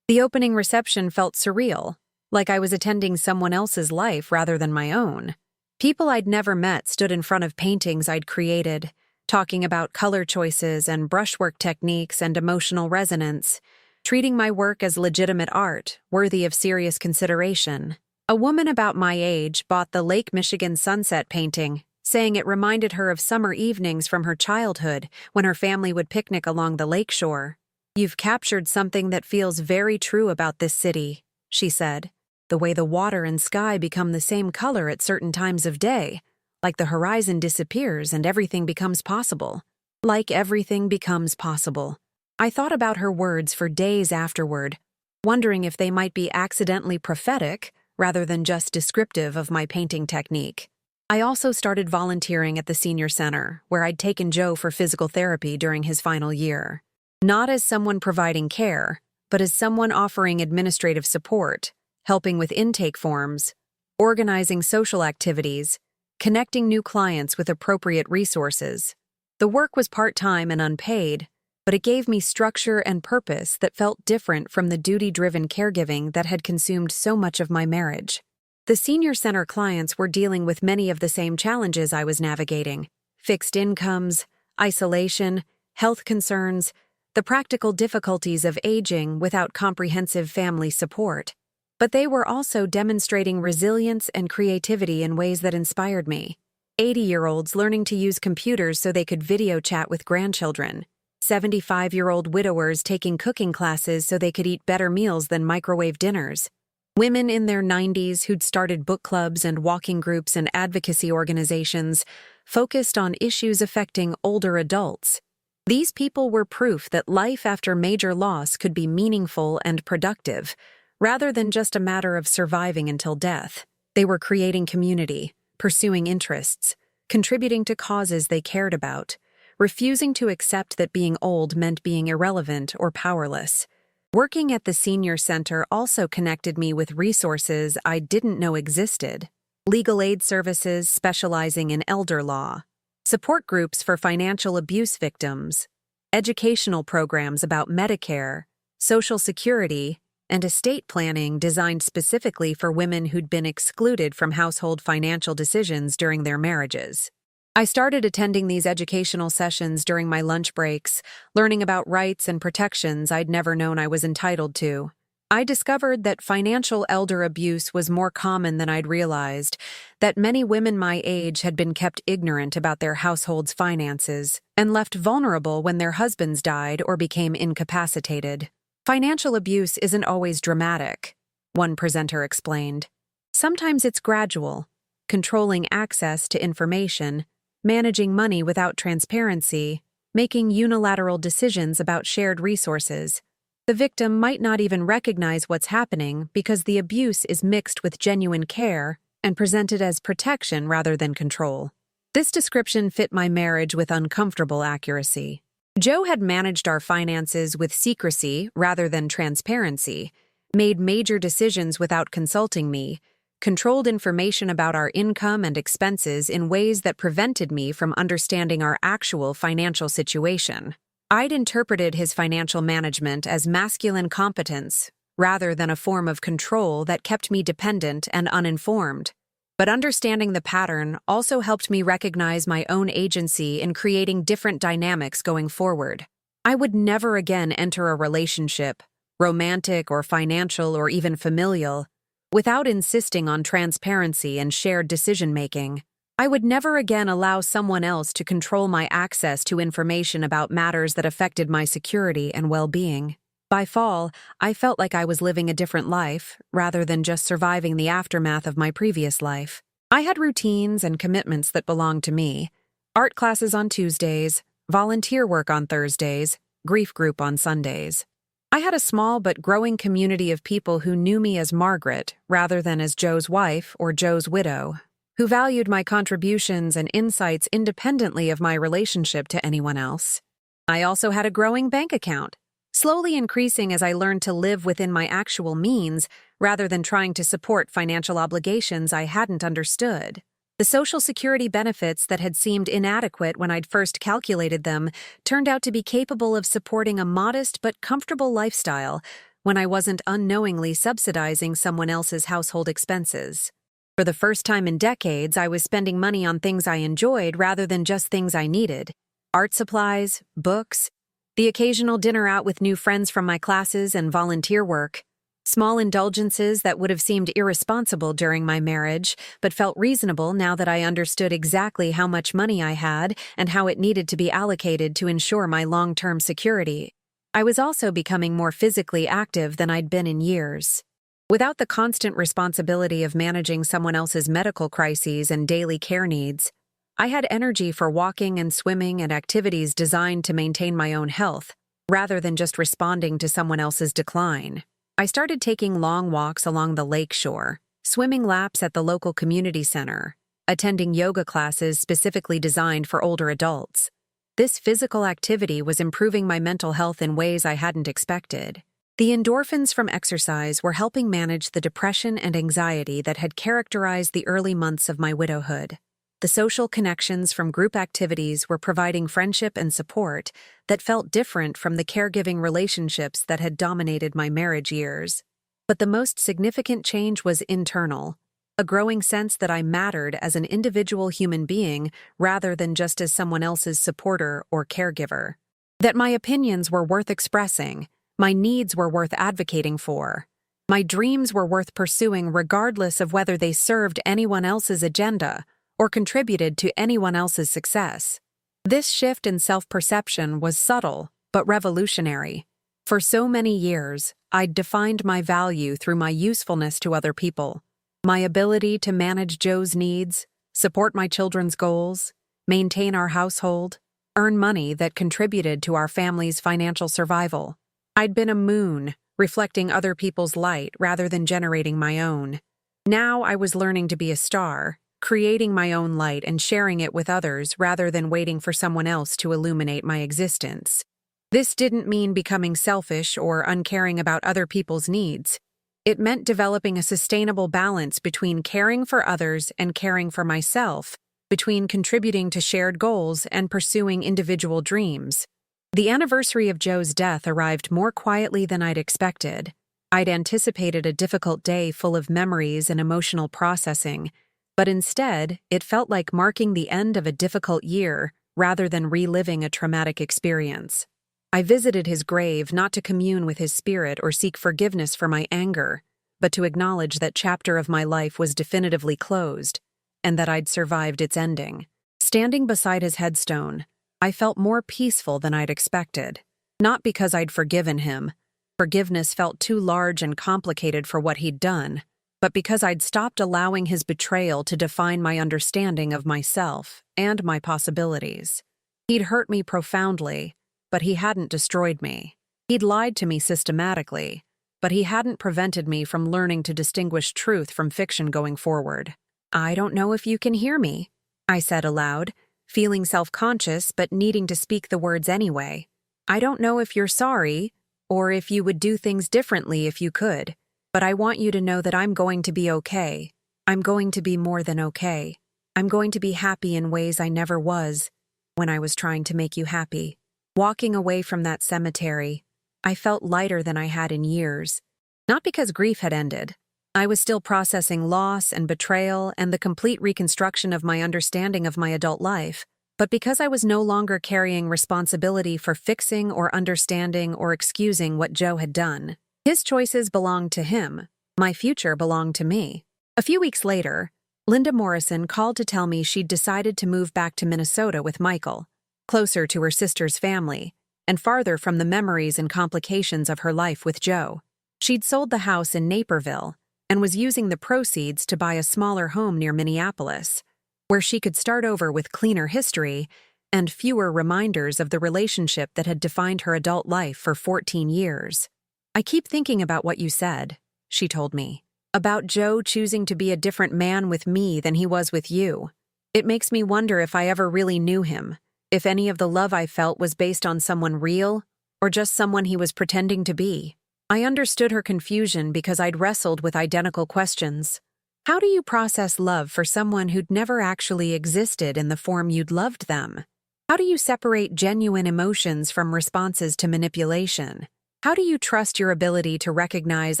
The opening reception felt surreal, like I was attending someone else's life rather than my own. People I'd never met stood in front of paintings I'd created, talking about color choices and brushwork techniques and emotional resonance, treating my work as legitimate art, worthy of serious consideration. A woman about my age bought the Lake Michigan sunset painting, saying it reminded her of summer evenings from her childhood when her family would picnic along the lakeshore. "You've captured something that feels very true about this city," she said. "The way the water and sky become the same color at certain times of day, like the horizon disappears and everything becomes possible. Like everything becomes possible." I thought about her words for days afterward, wondering if they might be accidentally prophetic rather than just descriptive of my painting technique. I also started volunteering at the senior center, where I'd taken Joe for physical therapy during his final year. Not as someone providing care, but as someone offering administrative support, helping with intake forms, organizing social activities, connecting new clients with appropriate resources. The work was part-time and unpaid, but it gave me structure and purpose that felt different from the duty-driven caregiving that had consumed so much of my marriage. The senior center clients were dealing with many of the same challenges I was navigating: fixed incomes, isolation, health concerns, the practical difficulties of aging without comprehensive family support. But they were also demonstrating resilience and creativity in ways that inspired me. 80-year-olds learning to use computers so they could video chat with grandchildren. 75-year-old widowers taking cooking classes so they could eat better meals than microwave dinners. Women in their 90s who'd started book clubs and walking groups and advocacy organizations focused on issues affecting older adults. These people were proof that life after major loss could be meaningful and productive, rather than just a matter of surviving until death. They were creating community, pursuing interests, contributing to causes they cared about, refusing to accept that being old meant being irrelevant or powerless. Working at the senior center also connected me with resources I didn't know existed: legal aid services specializing in elder law, support groups for financial abuse victims, educational programs about Medicare, Social Security, and estate planning designed specifically for women who'd been excluded from household financial decisions during their marriages. I started attending these educational sessions during my lunch breaks, learning about rights and protections I'd never known I was entitled to. I discovered that financial elder abuse was more common than I'd realized, that many women my age had been kept ignorant about their household's finances and left vulnerable when their husbands died or became incapacitated. Financial abuse isn't always dramatic, one presenter explained. Sometimes it's gradual, controlling access to information, managing money without transparency, making unilateral decisions about shared resources. The victim might not even recognize what's happening because the abuse is mixed with genuine care and presented as protection rather than control. This description fit my marriage with uncomfortable accuracy. Joe had managed our finances with secrecy rather than transparency, made major decisions without consulting me, controlled information about our income and expenses in ways that prevented me from understanding our actual financial situation. I'd interpreted his financial management as masculine competence rather than a form of control that kept me dependent and uninformed. But understanding the pattern also helped me recognize my own agency in creating different dynamics going forward. I would never again enter a relationship, romantic or financial or even familial, without insisting on transparency and shared decision-making. I would never again allow someone else to control my access to information about matters that affected my security and well-being. By fall, I felt like I was living a different life, rather than just surviving the aftermath of my previous life. I had routines and commitments that belonged to me: art classes on Tuesdays, volunteer work on Thursdays, grief group on Sundays. I had a small but growing community of people who knew me as Margaret rather than as Joe's wife or Joe's widow, who valued my contributions and insights independently of my relationship to anyone else. I also had a growing bank account, slowly increasing as I learned to live within my actual means rather than trying to support financial obligations I hadn't understood. The Social Security benefits that had seemed inadequate when I'd first calculated them turned out to be capable of supporting a modest but comfortable lifestyle when I wasn't unknowingly subsidizing someone else's household expenses. For the first time in decades, I was spending money on things I enjoyed rather than just things I needed: art supplies, books, the occasional dinner out with new friends from my classes, and volunteer work. Small indulgences that would have seemed irresponsible during my marriage, but felt reasonable now that I understood exactly how much money I had and how it needed to be allocated to ensure my long-term security. I was also becoming more physically active than I'd been in years. Without the constant responsibility of managing someone else's medical crises and daily care needs, I had energy for walking and swimming and activities designed to maintain my own health, rather than just responding to someone else's decline. I started taking long walks along the lake shore, swimming laps at the local community center, attending yoga classes specifically designed for older adults. This physical activity was improving my mental health in ways I hadn't expected. The endorphins from exercise were helping manage the depression and anxiety that had characterized the early months of my widowhood. The social connections from group activities were providing friendship and support that felt different from the caregiving relationships that had dominated my marriage years. But the most significant change was internal, a growing sense that I mattered as an individual human being rather than just as someone else's supporter or caregiver. That my opinions were worth expressing, my needs were worth advocating for, my dreams were worth pursuing regardless of whether they served anyone else's agenda or contributed to anyone else's success. This shift in self-perception was subtle but revolutionary. For so many years, I'd defined my value through my usefulness to other people, my ability to manage Joe's needs, support my children's goals, maintain our household, earn money that contributed to our family's financial survival. I'd been a moon, reflecting other people's light rather than generating my own. Now I was learning to be a star, creating my own light and sharing it with others rather than waiting for someone else to illuminate my existence. This didn't mean becoming selfish or uncaring about other people's needs. It meant developing a sustainable balance between caring for others and caring for myself, between contributing to shared goals and pursuing individual dreams. The anniversary of Joe's death arrived more quietly than I'd expected. I'd anticipated a difficult day full of memories and emotional processing, but instead, it felt like marking the end of a difficult year rather than reliving a traumatic experience. I visited his grave not to commune with his spirit or seek forgiveness for my anger, but to acknowledge that chapter of my life was definitively closed, and that I'd survived its ending. Standing beside his headstone, I felt more peaceful than I'd expected. Not because I'd forgiven him. Forgiveness felt too large and complicated for what he'd done, but because I'd stopped allowing his betrayal to define my understanding of myself and my possibilities. He'd hurt me profoundly, but he hadn't destroyed me. He'd lied to me systematically, but he hadn't prevented me from learning to distinguish truth from fiction going forward. "I don't know if you can hear me," I said aloud, feeling self-conscious but needing to speak the words anyway. "I don't know if you're sorry, or if you would do things differently if you could. But I want you to know that I'm going to be okay. I'm going to be more than okay. I'm going to be happy in ways I never was when I was trying to make you happy." Walking away from that cemetery, I felt lighter than I had in years. Not because grief had ended. I was still processing loss and betrayal and the complete reconstruction of my understanding of my adult life, but because I was no longer carrying responsibility for fixing or understanding or excusing what Joe had done. His choices belonged to him. My future belonged to me. A few weeks later, Linda Morrison called to tell me she'd decided to move back to Minnesota with Michael, closer to her sister's family, and farther from the memories and complications of her life with Joe. She'd sold the house in Naperville and was using the proceeds to buy a smaller home near Minneapolis, where she could start over with cleaner history and fewer reminders of the relationship that had defined her adult life for 14 years. "I keep thinking about what you said," she told me, "about Joe choosing to be a different man with me than he was with you. It makes me wonder if I ever really knew him, if any of the love I felt was based on someone real or just someone he was pretending to be." I understood her confusion because I'd wrestled with identical questions. How do you process love for someone who'd never actually existed in the form you'd loved them? How do you separate genuine emotions from responses to manipulation? How do you trust your ability to recognize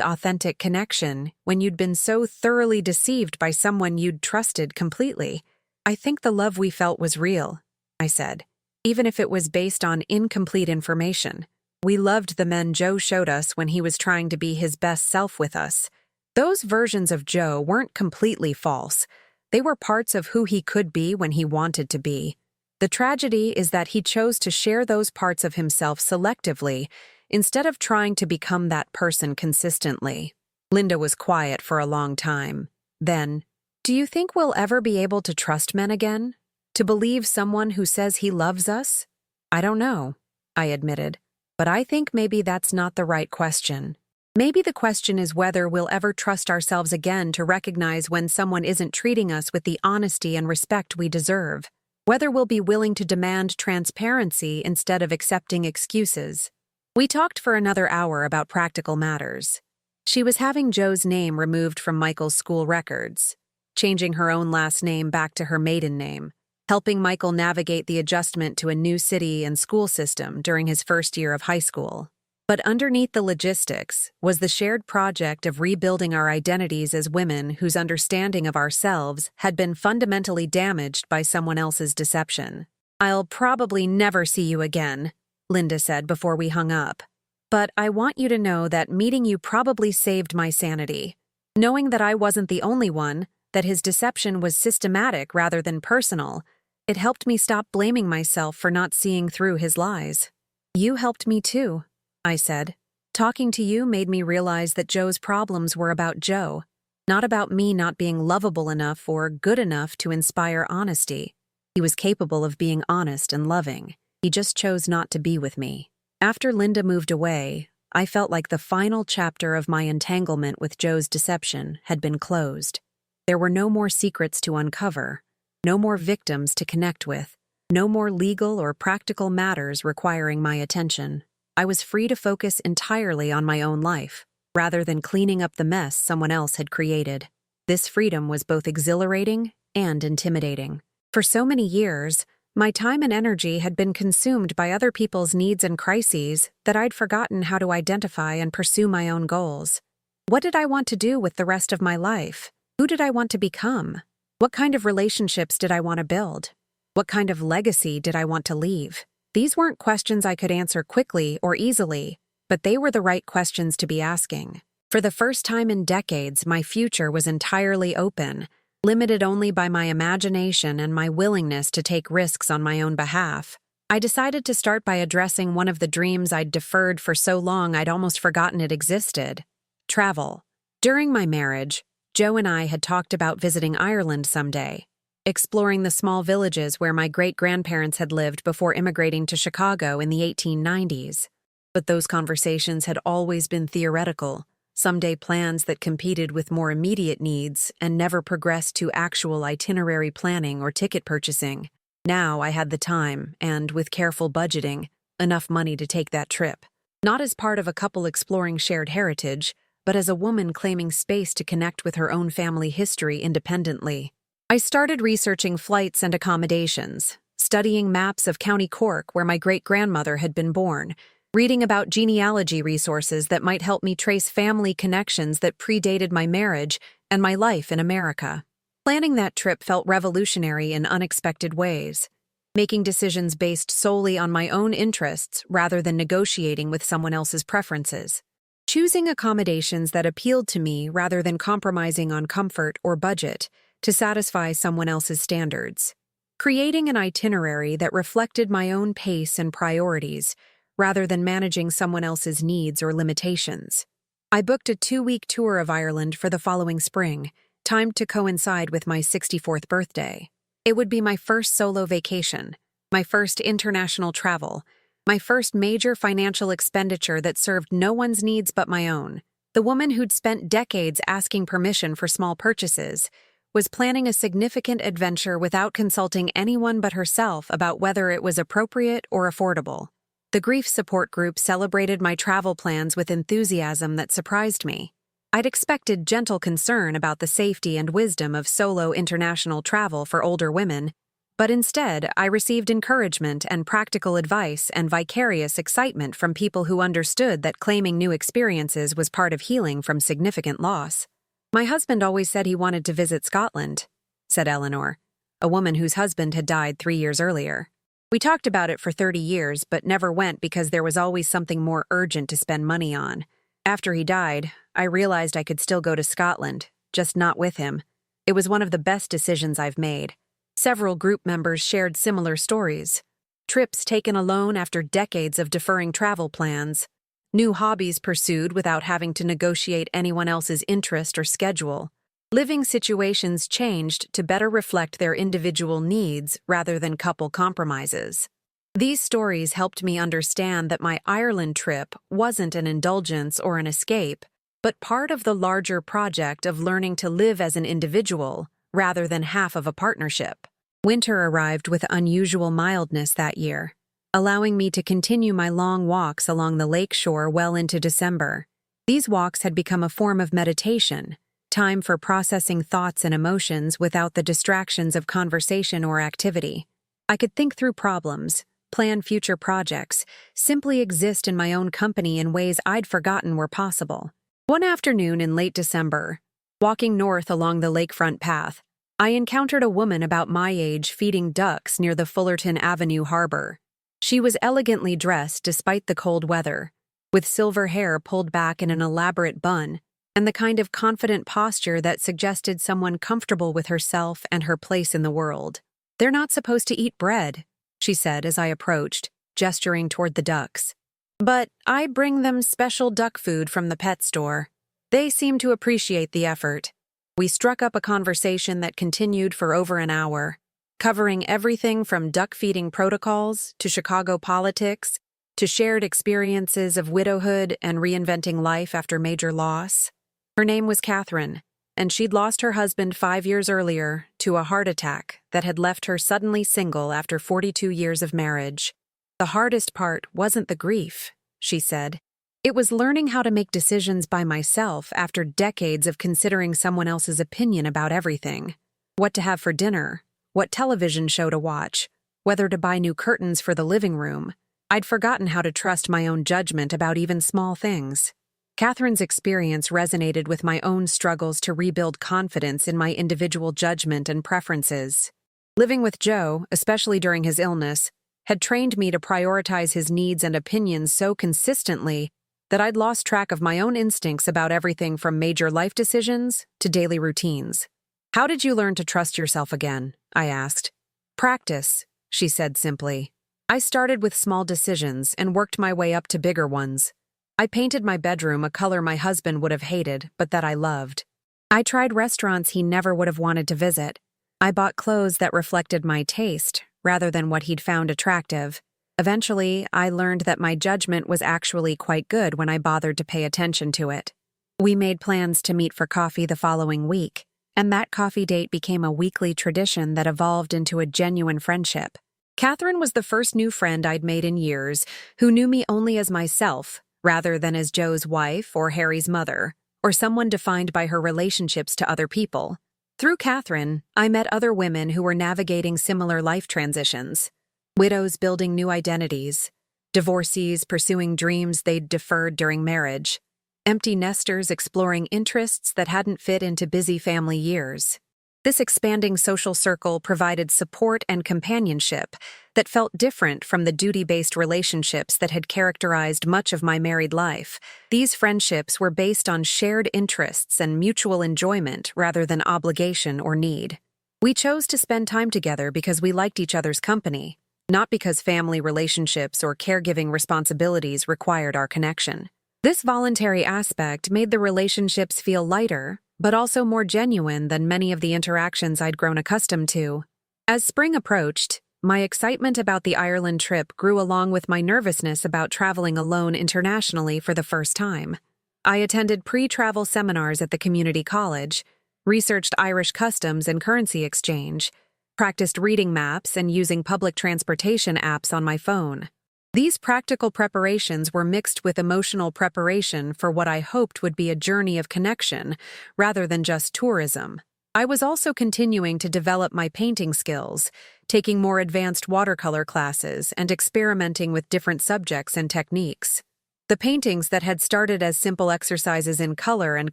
authentic connection when you'd been so thoroughly deceived by someone you'd trusted completely? "I think the love we felt was real," I said, "even if it was based on incomplete information. We loved the men Joe showed us when he was trying to be his best self with us. Those versions of Joe weren't completely false. They were parts of who he could be when he wanted to be. The tragedy is that he chose to share those parts of himself selectively instead of trying to become that person consistently." Linda was quiet for a long time. Then, "Do you think we'll ever be able to trust men again? To believe someone who says he loves us?" "I don't know," I admitted, "but I think maybe that's not the right question." Maybe the question is whether we'll ever trust ourselves again to recognize when someone isn't treating us with the honesty and respect we deserve. Whether we'll be willing to demand transparency instead of accepting excuses. We talked for another hour about practical matters. She was having Joe's name removed from Michael's school records, changing her own last name back to her maiden name, helping Michael navigate the adjustment to a new city and school system during his first year of high school. But underneath the logistics was the shared project of rebuilding our identities as women whose understanding of ourselves had been fundamentally damaged by someone else's deception. "I'll probably never see you again," Linda said before we hung up. "But I want you to know that meeting you probably saved my sanity. Knowing that I wasn't the only one, that his deception was systematic rather than personal, it helped me stop blaming myself for not seeing through his lies." "You helped me too," I said. "Talking to you made me realize that Joe's problems were about Joe, not about me not being lovable enough or good enough to inspire honesty. He was capable of being honest and loving. He just chose not to be with me." After Linda moved away, I felt like the final chapter of my entanglement with Joe's deception had been closed. There were no more secrets to uncover, no more victims to connect with, no more legal or practical matters requiring my attention. I was free to focus entirely on my own life, rather than cleaning up the mess someone else had created. This freedom was both exhilarating and intimidating. For so many years, my time and energy had been consumed by other people's needs and crises that I'd forgotten how to identify and pursue my own goals. What did I want to do with the rest of my life? Who did I want to become? What kind of relationships did I want to build? What kind of legacy did I want to leave? These weren't questions I could answer quickly or easily, but they were the right questions to be asking. For the first time in decades, my future was entirely open, limited only by my imagination and my willingness to take risks on my own behalf. I decided to start by addressing one of the dreams I'd deferred for so long I'd almost forgotten it existed: travel. During my marriage, Joe and I had talked about visiting Ireland someday, exploring the small villages where my great-grandparents had lived before immigrating to Chicago in the 1890s. But those conversations had always been theoretical, someday plans that competed with more immediate needs and never progressed to actual itinerary planning or ticket purchasing. Now I had the time and, with careful budgeting, enough money to take that trip. Not as part of a couple exploring shared heritage, but as a woman claiming space to connect with her own family history independently. I started researching flights and accommodations, studying maps of County Cork where my great-grandmother had been born, reading about genealogy resources that might help me trace family connections that predated my marriage and my life in America. Planning that trip felt revolutionary in unexpected ways, making decisions based solely on my own interests rather than negotiating with someone else's preferences. Choosing accommodations that appealed to me rather than compromising on comfort or budget to satisfy someone else's standards. Creating an itinerary that reflected my own pace and priorities, rather than managing someone else's needs or limitations. I booked a 2-week tour of Ireland for the following spring, timed to coincide with my 64th birthday. It would be my first solo vacation, my first international travel, my first major financial expenditure that served no one's needs but my own. The woman who'd spent decades asking permission for small purchases was planning a significant adventure without consulting anyone but herself about whether it was appropriate or affordable. The grief support group celebrated my travel plans with enthusiasm that surprised me. I'd expected gentle concern about the safety and wisdom of solo international travel for older women, but instead I received encouragement and practical advice and vicarious excitement from people who understood that claiming new experiences was part of healing from significant loss. "My husband always said he wanted to visit Scotland," said Eleanor, a woman whose husband had died 3 years earlier. "We talked about it for 30 years, but never went because there was always something more urgent to spend money on. After he died, I realized I could still go to Scotland, just not with him. It was one of the best decisions I've made." Several group members shared similar stories. Trips taken alone after decades of deferring travel plans. New hobbies pursued without having to negotiate anyone else's interest or schedule. Living situations changed to better reflect their individual needs rather than couple compromises. These stories helped me understand that my Ireland trip wasn't an indulgence or an escape, but part of the larger project of learning to live as an individual rather than half of a partnership. Winter arrived with unusual mildness that year, allowing me to continue my long walks along the lake shore well into December. These walks had become a form of meditation, time for processing thoughts and emotions without the distractions of conversation or activity. I could think through problems, plan future projects, simply exist in my own company in ways I'd forgotten were possible. One afternoon in late December, walking north along the lakefront path, I encountered a woman about my age feeding ducks near the Fullerton Avenue harbor. She was elegantly dressed despite the cold weather, with silver hair pulled back in an elaborate bun, and the kind of confident posture that suggested someone comfortable with herself and her place in the world. "They're not supposed to eat bread," she said as I approached, gesturing toward the ducks. "But I bring them special duck food from the pet store. They seem to appreciate the effort." We struck up a conversation that continued for over an hour, covering everything from duck feeding protocols to Chicago politics to shared experiences of widowhood and reinventing life after major loss. Her name was Catherine, and she'd lost her husband 5 years earlier to a heart attack that had left her suddenly single after 42 years of marriage. "The hardest part wasn't the grief," she said. "It was learning how to make decisions by myself after decades of considering someone else's opinion about everything. What to have for dinner, what television show to watch, whether to buy new curtains for the living room. I'd forgotten how to trust my own judgment about even small things." Catherine's experience resonated with my own struggles to rebuild confidence in my individual judgment and preferences. Living with Joe, especially during his illness, had trained me to prioritize his needs and opinions so consistently that I'd lost track of my own instincts about everything from major life decisions to daily routines. "How did you learn to trust yourself again?" I asked. "Practice," she said simply. "I started with small decisions and worked my way up to bigger ones. I painted my bedroom a color my husband would have hated, but that I loved. I tried restaurants he never would have wanted to visit. I bought clothes that reflected my taste, rather than what he'd found attractive. Eventually, I learned that my judgment was actually quite good when I bothered to pay attention to it. We made plans to meet for coffee the following week, and that coffee date became a weekly tradition that evolved into a genuine friendship. Catherine was the first new friend I'd made in years who knew me only as myself, rather than as Joe's wife or Harry's mother, or someone defined by her relationships to other people. Through Catherine, I met other women who were navigating similar life transitions. Widows building new identities, divorcees pursuing dreams they'd deferred during marriage, empty nesters exploring interests that hadn't fit into busy family years. This expanding social circle provided support and companionship that felt different from the duty-based relationships that had characterized much of my married life. These friendships were based on shared interests and mutual enjoyment rather than obligation or need. We chose to spend time together because we liked each other's company, not because family relationships or caregiving responsibilities required our connection. This voluntary aspect made the relationships feel lighter, but also more genuine than many of the interactions I'd grown accustomed to. As spring approached, my excitement about the Ireland trip grew along with my nervousness about traveling alone internationally for the first time. I attended pre-travel seminars at the community college, researched Irish customs and currency exchange, practiced reading maps and using public transportation apps on my phone. These practical preparations were mixed with emotional preparation for what I hoped would be a journey of connection, rather than just tourism. I was also continuing to develop my painting skills, taking more advanced watercolor classes and experimenting with different subjects and techniques. The paintings that had started as simple exercises in color and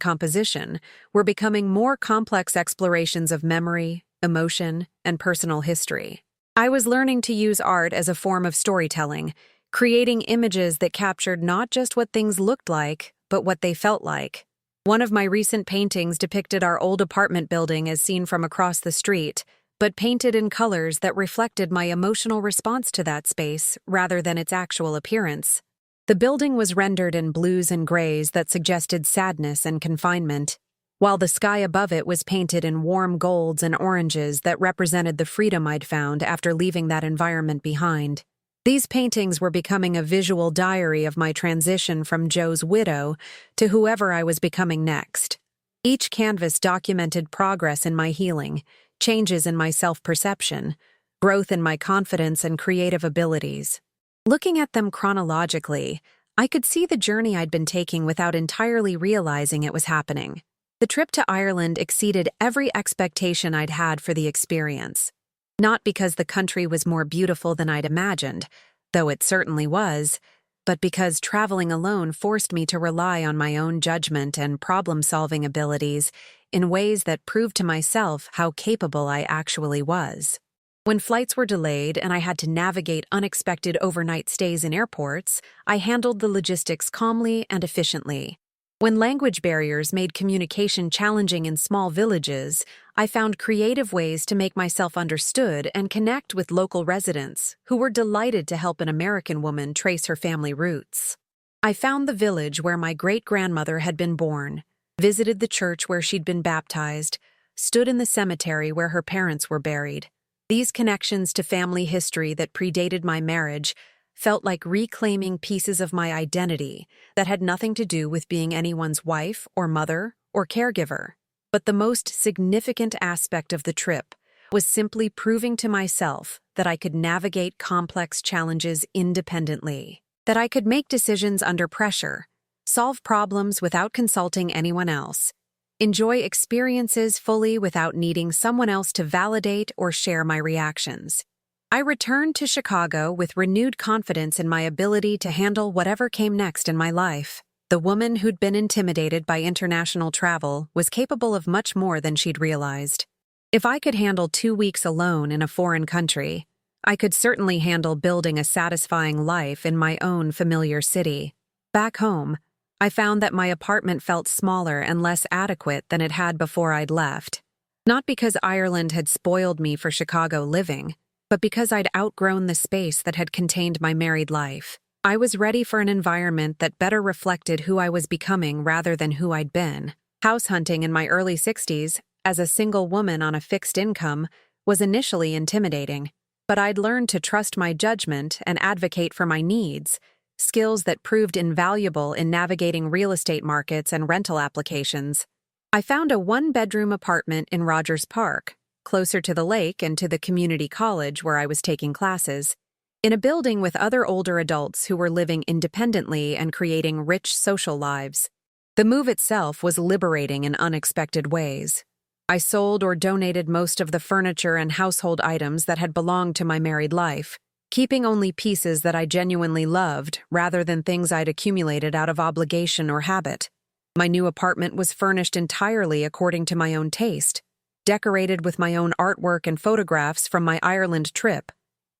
composition were becoming more complex explorations of memory, emotion, and personal history. I was learning to use art as a form of storytelling, creating images that captured not just what things looked like, but what they felt like. One of my recent paintings depicted our old apartment building as seen from across the street, but painted in colors that reflected my emotional response to that space rather than its actual appearance. The building was rendered in blues and grays that suggested sadness and confinement, while the sky above it was painted in warm golds and oranges that represented the freedom I'd found after leaving that environment behind. These paintings were becoming a visual diary of my transition from Joe's widow to whoever I was becoming next. Each canvas documented progress in my healing, changes in my self-perception, growth in my confidence and creative abilities. Looking at them chronologically, I could see the journey I'd been taking without entirely realizing it was happening. The trip to Ireland exceeded every expectation I'd had for the experience. Not because the country was more beautiful than I'd imagined, though it certainly was, but because traveling alone forced me to rely on my own judgment and problem-solving abilities in ways that proved to myself how capable I actually was. When flights were delayed and I had to navigate unexpected overnight stays in airports, I handled the logistics calmly and efficiently. When language barriers made communication challenging in small villages, I found creative ways to make myself understood and connect with local residents, who were delighted to help an American woman trace her family roots. I found the village where my great-grandmother had been born, visited the church where she'd been baptized, stood in the cemetery where her parents were buried. These connections to family history that predated my marriage felt like reclaiming pieces of my identity that had nothing to do with being anyone's wife or mother or caregiver. But the most significant aspect of the trip was simply proving to myself that I could navigate complex challenges independently, that I could make decisions under pressure, solve problems without consulting anyone else, enjoy experiences fully without needing someone else to validate or share my reactions. I returned to Chicago with renewed confidence in my ability to handle whatever came next in my life. The woman who'd been intimidated by international travel was capable of much more than she'd realized. If I could handle 2 weeks alone in a foreign country, I could certainly handle building a satisfying life in my own familiar city. Back home, I found that my apartment felt smaller and less adequate than it had before I'd left. Not because Ireland had spoiled me for Chicago living, but because I'd outgrown the space that had contained my married life. I was ready for an environment that better reflected who I was becoming rather than who I'd been. House hunting in my early 60s, as a single woman on a fixed income, was initially intimidating, but I'd learned to trust my judgment and advocate for my needs, skills that proved invaluable in navigating real estate markets and rental applications. I found a one-bedroom apartment in Rogers Park, closer to the lake and to the community college where I was taking classes, in a building with other older adults who were living independently and creating rich social lives. The move itself was liberating in unexpected ways. I sold or donated most of the furniture and household items that had belonged to my married life, keeping only pieces that I genuinely loved rather than things I'd accumulated out of obligation or habit. My new apartment was furnished entirely according to my own taste, decorated with my own artwork and photographs from my Ireland trip,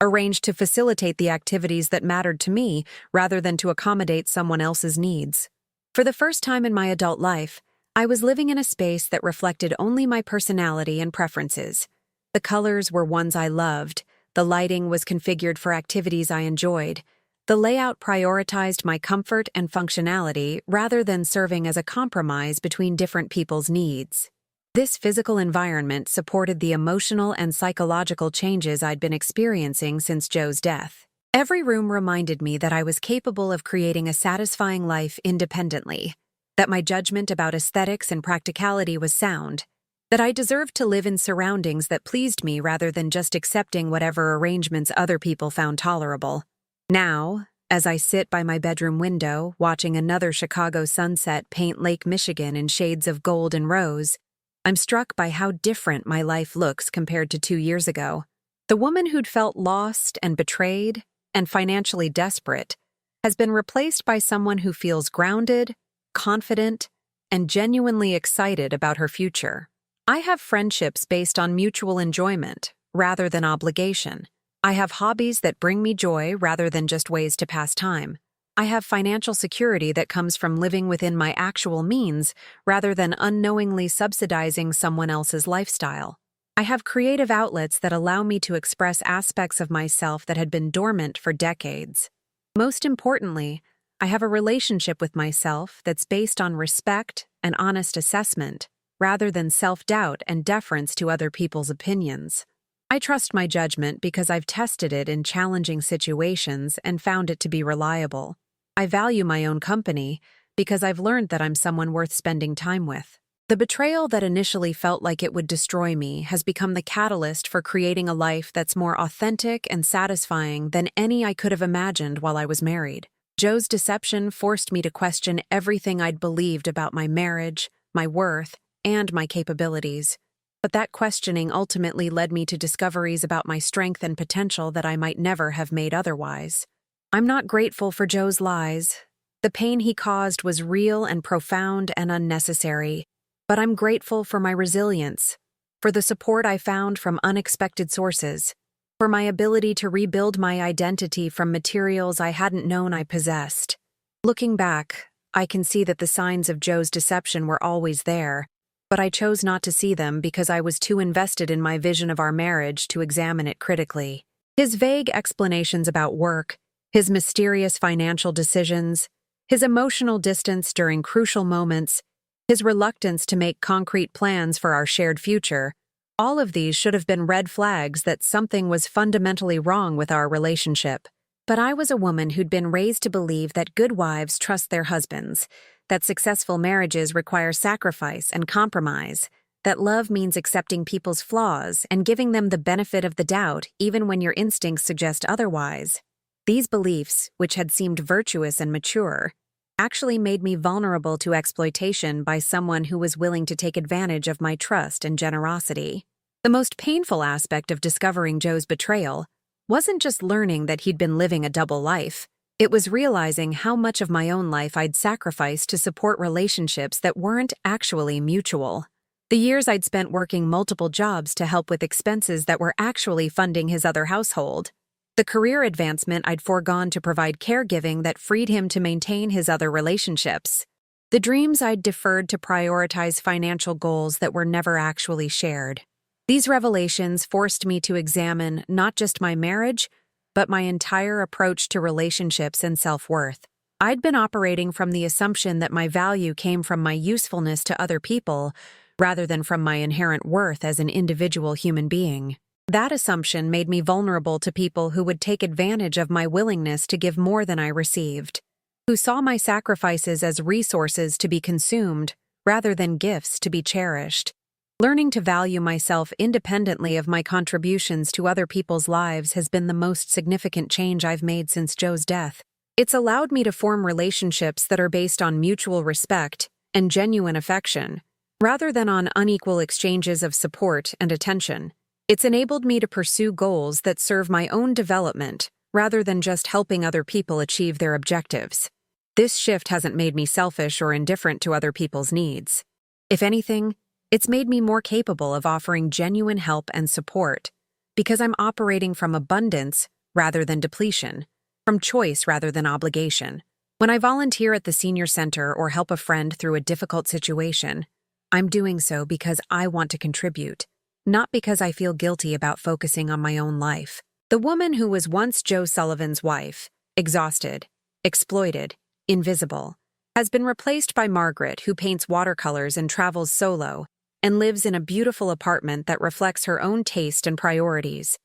arranged to facilitate the activities that mattered to me rather than to accommodate someone else's needs. For the first time in my adult life, I was living in a space that reflected only my personality and preferences. The colors were ones I loved, the lighting was configured for activities I enjoyed, the layout prioritized my comfort and functionality rather than serving as a compromise between different people's needs. This physical environment supported the emotional and psychological changes I'd been experiencing since Joe's death. Every room reminded me that I was capable of creating a satisfying life independently, that my judgment about aesthetics and practicality was sound, that I deserved to live in surroundings that pleased me rather than just accepting whatever arrangements other people found tolerable. Now, as I sit by my bedroom window, watching another Chicago sunset paint Lake Michigan in shades of gold and rose, I'm struck by how different my life looks compared to 2 years ago. The woman who'd felt lost and betrayed and financially desperate has been replaced by someone who feels grounded, confident, and genuinely excited about her future. I have friendships based on mutual enjoyment rather than obligation. I have hobbies that bring me joy rather than just ways to pass time. I have financial security that comes from living within my actual means rather than unknowingly subsidizing someone else's lifestyle. I have creative outlets that allow me to express aspects of myself that had been dormant for decades. Most importantly, I have a relationship with myself that's based on respect and honest assessment, rather than self-doubt and deference to other people's opinions. I trust my judgment because I've tested it in challenging situations and found it to be reliable. I value my own company because I've learned that I'm someone worth spending time with. The betrayal that initially felt like it would destroy me has become the catalyst for creating a life that's more authentic and satisfying than any I could have imagined while I was married. Joe's deception forced me to question everything I'd believed about my marriage, my worth, and my capabilities. But that questioning ultimately led me to discoveries about my strength and potential that I might never have made otherwise. I'm not grateful for Joe's lies. The pain he caused was real and profound and unnecessary. But I'm grateful for my resilience, for the support I found from unexpected sources, for my ability to rebuild my identity from materials I hadn't known I possessed. Looking back, I can see that the signs of Joe's deception were always there, but I chose not to see them because I was too invested in my vision of our marriage to examine it critically. His vague explanations about work, his mysterious financial decisions, his emotional distance during crucial moments, his reluctance to make concrete plans for our shared future, all of these should have been red flags that something was fundamentally wrong with our relationship. But I was a woman who'd been raised to believe that good wives trust their husbands, that successful marriages require sacrifice and compromise, that love means accepting people's flaws and giving them the benefit of the doubt even when your instincts suggest otherwise. These beliefs, which had seemed virtuous and mature, actually made me vulnerable to exploitation by someone who was willing to take advantage of my trust and generosity. The most painful aspect of discovering Joe's betrayal wasn't just learning that he'd been living a double life. It was realizing how much of my own life I'd sacrificed to support relationships that weren't actually mutual. The years I'd spent working multiple jobs to help with expenses that were actually funding his other household. The career advancement I'd foregone to provide caregiving that freed him to maintain his other relationships. The dreams I'd deferred to prioritize financial goals that were never actually shared. These revelations forced me to examine not just my marriage, but my entire approach to relationships and self-worth. I'd been operating from the assumption that my value came from my usefulness to other people, rather than from my inherent worth as an individual human being. That assumption made me vulnerable to people who would take advantage of my willingness to give more than I received, who saw my sacrifices as resources to be consumed rather than gifts to be cherished. Learning to value myself independently of my contributions to other people's lives has been the most significant change I've made since Joe's death. It's allowed me to form relationships that are based on mutual respect and genuine affection, rather than on unequal exchanges of support and attention. It's enabled me to pursue goals that serve my own development, rather than just helping other people achieve their objectives. This shift hasn't made me selfish or indifferent to other people's needs. If anything, it's made me more capable of offering genuine help and support, because I'm operating from abundance rather than depletion, from choice rather than obligation. When I volunteer at the senior center or help a friend through a difficult situation, I'm doing so because I want to contribute, not because I feel guilty about focusing on my own life. The woman who was once Joe Sullivan's wife, exhausted, exploited, invisible, has been replaced by Margaret, who paints watercolors and travels solo, and lives in a beautiful apartment that reflects her own taste and priorities.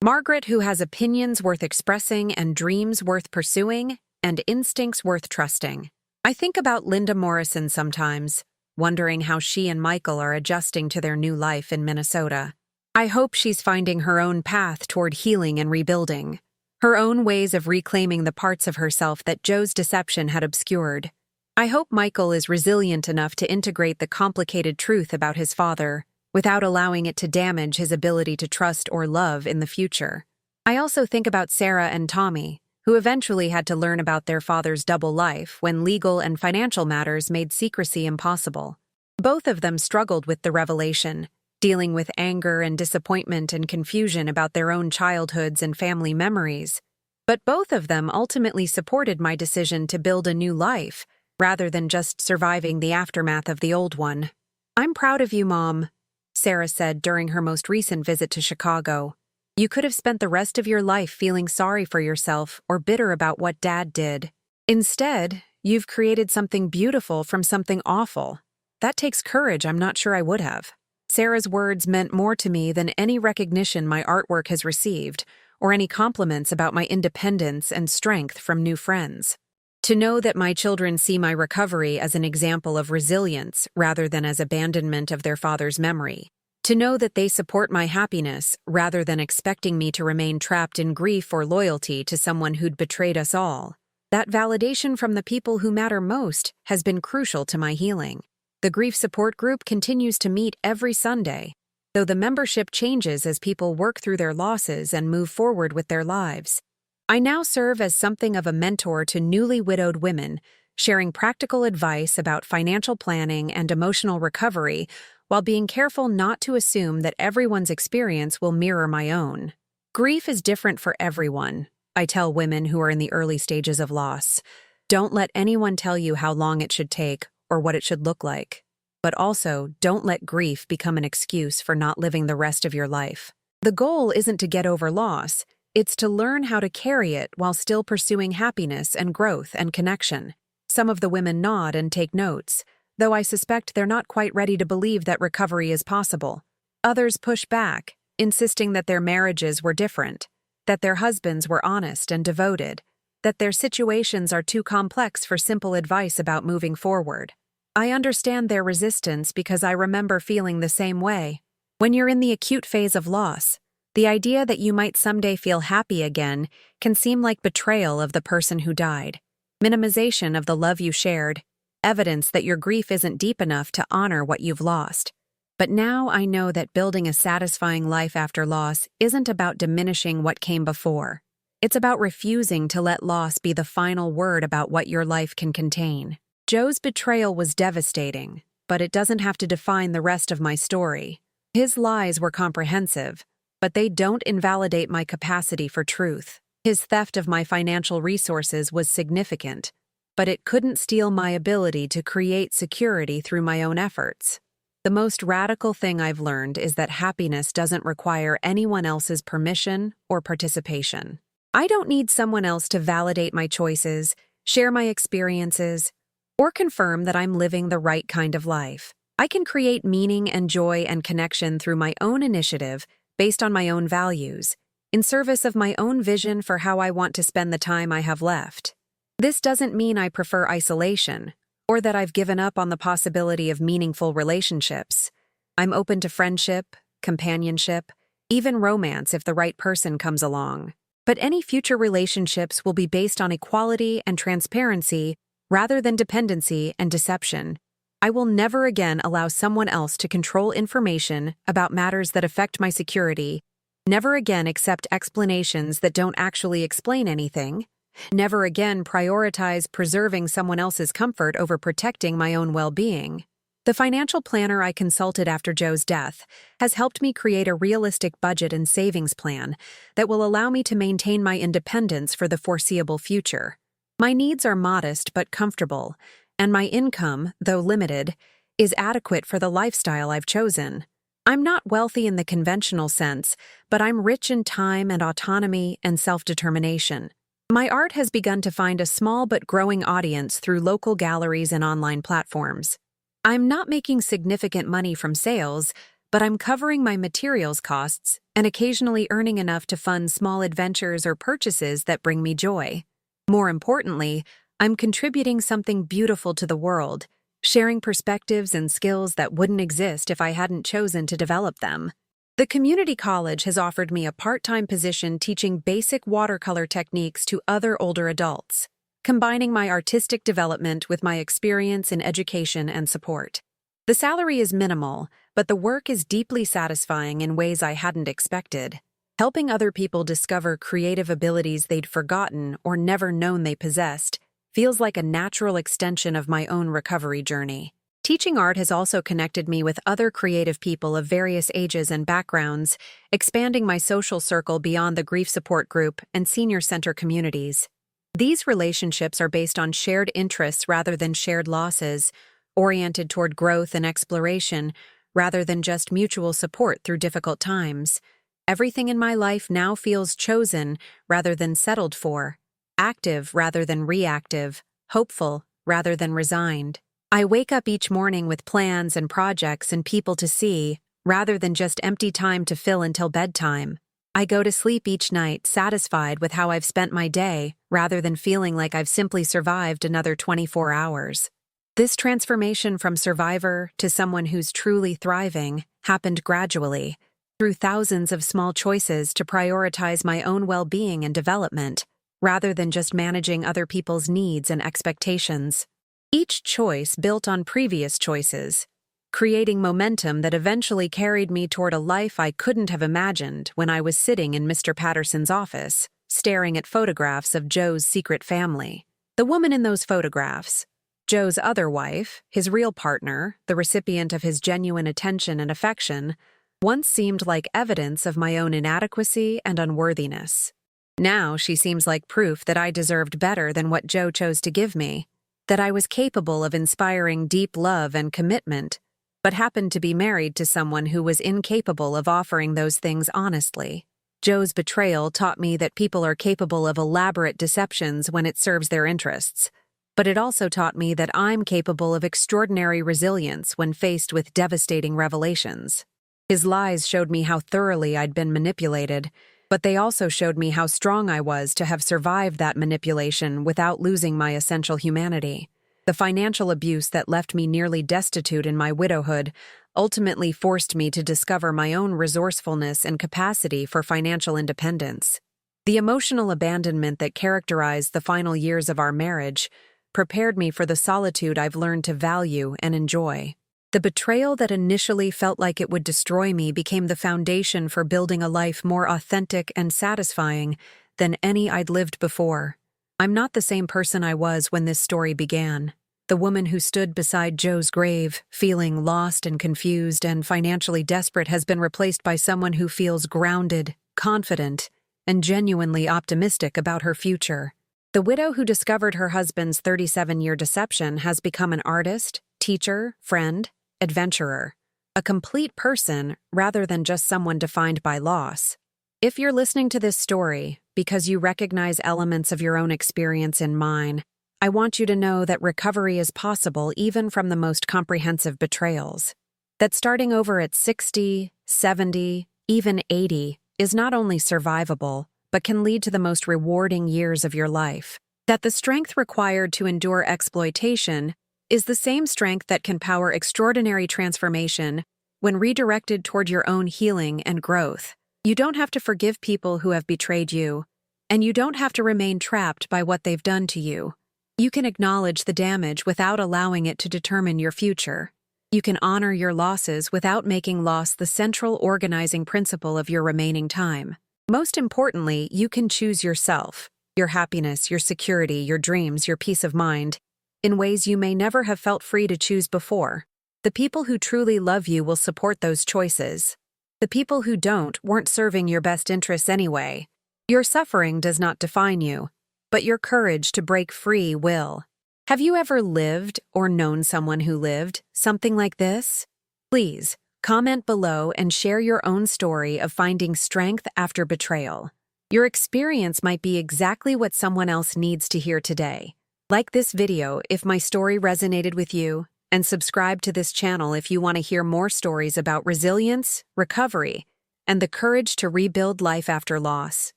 Margaret, who has opinions worth expressing and dreams worth pursuing, and instincts worth trusting. I think about Linda Morrison sometimes, wondering how she and Michael are adjusting to their new life in Minnesota. I hope she's finding her own path toward healing and rebuilding, her own ways of reclaiming the parts of herself that Joe's deception had obscured. I hope Michael is resilient enough to integrate the complicated truth about his father, without allowing it to damage his ability to trust or love in the future. I also think about Sarah and Tommy, who eventually had to learn about their father's double life when legal and financial matters made secrecy impossible. Both of them struggled with the revelation, dealing with anger and disappointment and confusion about their own childhoods and family memories. But both of them ultimately supported my decision to build a new life, rather than just surviving the aftermath of the old one. "I'm proud of you, Mom," Sarah said during her most recent visit to Chicago. "You could have spent the rest of your life feeling sorry for yourself or bitter about what Dad did. Instead, you've created something beautiful from something awful. That takes courage I'm not sure I would have." Sarah's words meant more to me than any recognition my artwork has received, or any compliments about my independence and strength from new friends. To know that my children see my recovery as an example of resilience rather than as abandonment of their father's memory. To know that they support my happiness rather than expecting me to remain trapped in grief or loyalty to someone who'd betrayed us all. That validation from the people who matter most has been crucial to my healing. The grief support group continues to meet every Sunday, though the membership changes as people work through their losses and move forward with their lives. I now serve as something of a mentor to newly widowed women, sharing practical advice about financial planning and emotional recovery while being careful not to assume that everyone's experience will mirror my own. Grief is different for everyone, I tell women who are in the early stages of loss. Don't let anyone tell you how long it should take or what it should look like. But also, don't let grief become an excuse for not living the rest of your life. The goal isn't to get over loss, it's to learn how to carry it while still pursuing happiness and growth and connection. Some of the women nod and take notes, though I suspect they're not quite ready to believe that recovery is possible. Others push back, insisting that their marriages were different, that their husbands were honest and devoted, that their situations are too complex for simple advice about moving forward. I understand their resistance because I remember feeling the same way. When you're in the acute phase of loss, the idea that you might someday feel happy again can seem like betrayal of the person who died, minimization of the love you shared, evidence that your grief isn't deep enough to honor what you've lost. But now I know that building a satisfying life after loss isn't about diminishing what came before. It's about refusing to let loss be the final word about what your life can contain. Joe's betrayal was devastating, but it doesn't have to define the rest of my story. His lies were comprehensive, but they don't invalidate my capacity for truth. His theft of my financial resources was significant, but it couldn't steal my ability to create security through my own efforts. The most radical thing I've learned is that happiness doesn't require anyone else's permission or participation. I don't need someone else to validate my choices, share my experiences, or confirm that I'm living the right kind of life. I can create meaning and joy and connection through my own initiative, based on my own values, in service of my own vision for how I want to spend the time I have left. This doesn't mean I prefer isolation, or that I've given up on the possibility of meaningful relationships. I'm open to friendship, companionship, even romance if the right person comes along. But any future relationships will be based on equality and transparency rather than dependency and deception. I will never again allow someone else to control information about matters that affect my security, never again accept explanations that don't actually explain anything, never again prioritize preserving someone else's comfort over protecting my own well-being. The financial planner I consulted after Joe's death has helped me create a realistic budget and savings plan that will allow me to maintain my independence for the foreseeable future. My needs are modest but comfortable, and my income, though limited, is adequate for the lifestyle I've chosen. I'm not wealthy in the conventional sense, but I'm rich in time and autonomy and self-determination. My art has begun to find a small but growing audience through local galleries and online platforms. I'm not making significant money from sales, but I'm covering my materials costs and occasionally earning enough to fund small adventures or purchases that bring me joy. More importantly, I'm contributing something beautiful to the world, sharing perspectives and skills that wouldn't exist if I hadn't chosen to develop them. The community college has offered me a part-time position teaching basic watercolor techniques to other older adults, combining my artistic development with my experience in education and support. The salary is minimal, but the work is deeply satisfying in ways I hadn't expected. Helping other people discover creative abilities they'd forgotten or never known they possessed feels like a natural extension of my own recovery journey. Teaching art has also connected me with other creative people of various ages and backgrounds, expanding my social circle beyond the grief support group and senior center communities. These relationships are based on shared interests rather than shared losses, oriented toward growth and exploration rather than just mutual support through difficult times. Everything in my life now feels chosen rather than settled for, active rather than reactive, hopeful rather than resigned. I wake up each morning with plans and projects and people to see rather than just empty time to fill until bedtime. I go to sleep each night satisfied with how I've spent my day, rather than feeling like I've simply survived another 24 hours. This transformation from survivor to someone who's truly thriving happened gradually, through thousands of small choices to prioritize my own well-being and development, rather than just managing other people's needs and expectations. Each choice built on previous choices, creating momentum that eventually carried me toward a life I couldn't have imagined when I was sitting in Mr. Patterson's office, staring at photographs of Joe's secret family. The woman in those photographs, Joe's other wife, his real partner, the recipient of his genuine attention and affection, once seemed like evidence of my own inadequacy and unworthiness. Now she seems like proof that I deserved better than what Joe chose to give me, that I was capable of inspiring deep love and commitment, but happened to be married to someone who was incapable of offering those things honestly. Joe's betrayal taught me that people are capable of elaborate deceptions when it serves their interests, but it also taught me that I'm capable of extraordinary resilience when faced with devastating revelations. His lies showed me how thoroughly I'd been manipulated, but they also showed me how strong I was to have survived that manipulation without losing my essential humanity. The financial abuse that left me nearly destitute in my widowhood ultimately forced me to discover my own resourcefulness and capacity for financial independence. The emotional abandonment that characterized the final years of our marriage prepared me for the solitude I've learned to value and enjoy. The betrayal that initially felt like it would destroy me became the foundation for building a life more authentic and satisfying than any I'd lived before. I'm not the same person I was when this story began. The woman who stood beside Joe's grave, feeling lost and confused and financially desperate, has been replaced by someone who feels grounded, confident, and genuinely optimistic about her future. The widow who discovered her husband's 37-year deception has become an artist, teacher, friend, adventurer, a complete person rather than just someone defined by loss. If you're listening to this story because you recognize elements of your own experience in mine, I want you to know that recovery is possible even from the most comprehensive betrayals. That starting over at 60, 70, even 80 is not only survivable, but can lead to the most rewarding years of your life. That the strength required to endure exploitation is the same strength that can power extraordinary transformation when redirected toward your own healing and growth. You don't have to forgive people who have betrayed you, and you don't have to remain trapped by what they've done to you. You can acknowledge the damage without allowing it to determine your future. You can honor your losses without making loss the central organizing principle of your remaining time. Most importantly, you can choose yourself, your happiness, your security, your dreams, your peace of mind, in ways you may never have felt free to choose before. The people who truly love you will support those choices. The people who don't weren't serving your best interests anyway. Your suffering does not define you, but your courage to break free will. Have you ever lived or known someone who lived something like this? Please, comment below and share your own story of finding strength after betrayal. Your experience might be exactly what someone else needs to hear today. Like this video if my story resonated with you, and subscribe to this channel if you want to hear more stories about resilience, recovery, and the courage to rebuild life after loss.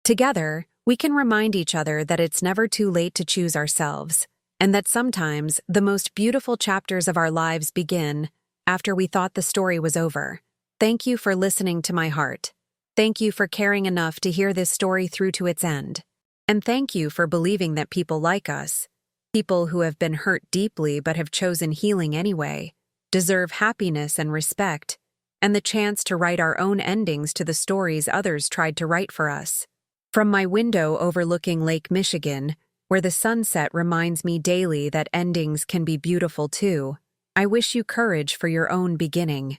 Together, we can remind each other that it's never too late to choose ourselves, and that sometimes the most beautiful chapters of our lives begin after we thought the story was over. Thank you for listening to my heart. Thank you for caring enough to hear this story through to its end. And thank you for believing that people like us, people who have been hurt deeply but have chosen healing anyway, deserve happiness and respect, and the chance to write our own endings to the stories others tried to write for us. From my window overlooking Lake Michigan, where the sunset reminds me daily that endings can be beautiful too, I wish you courage for your own beginning.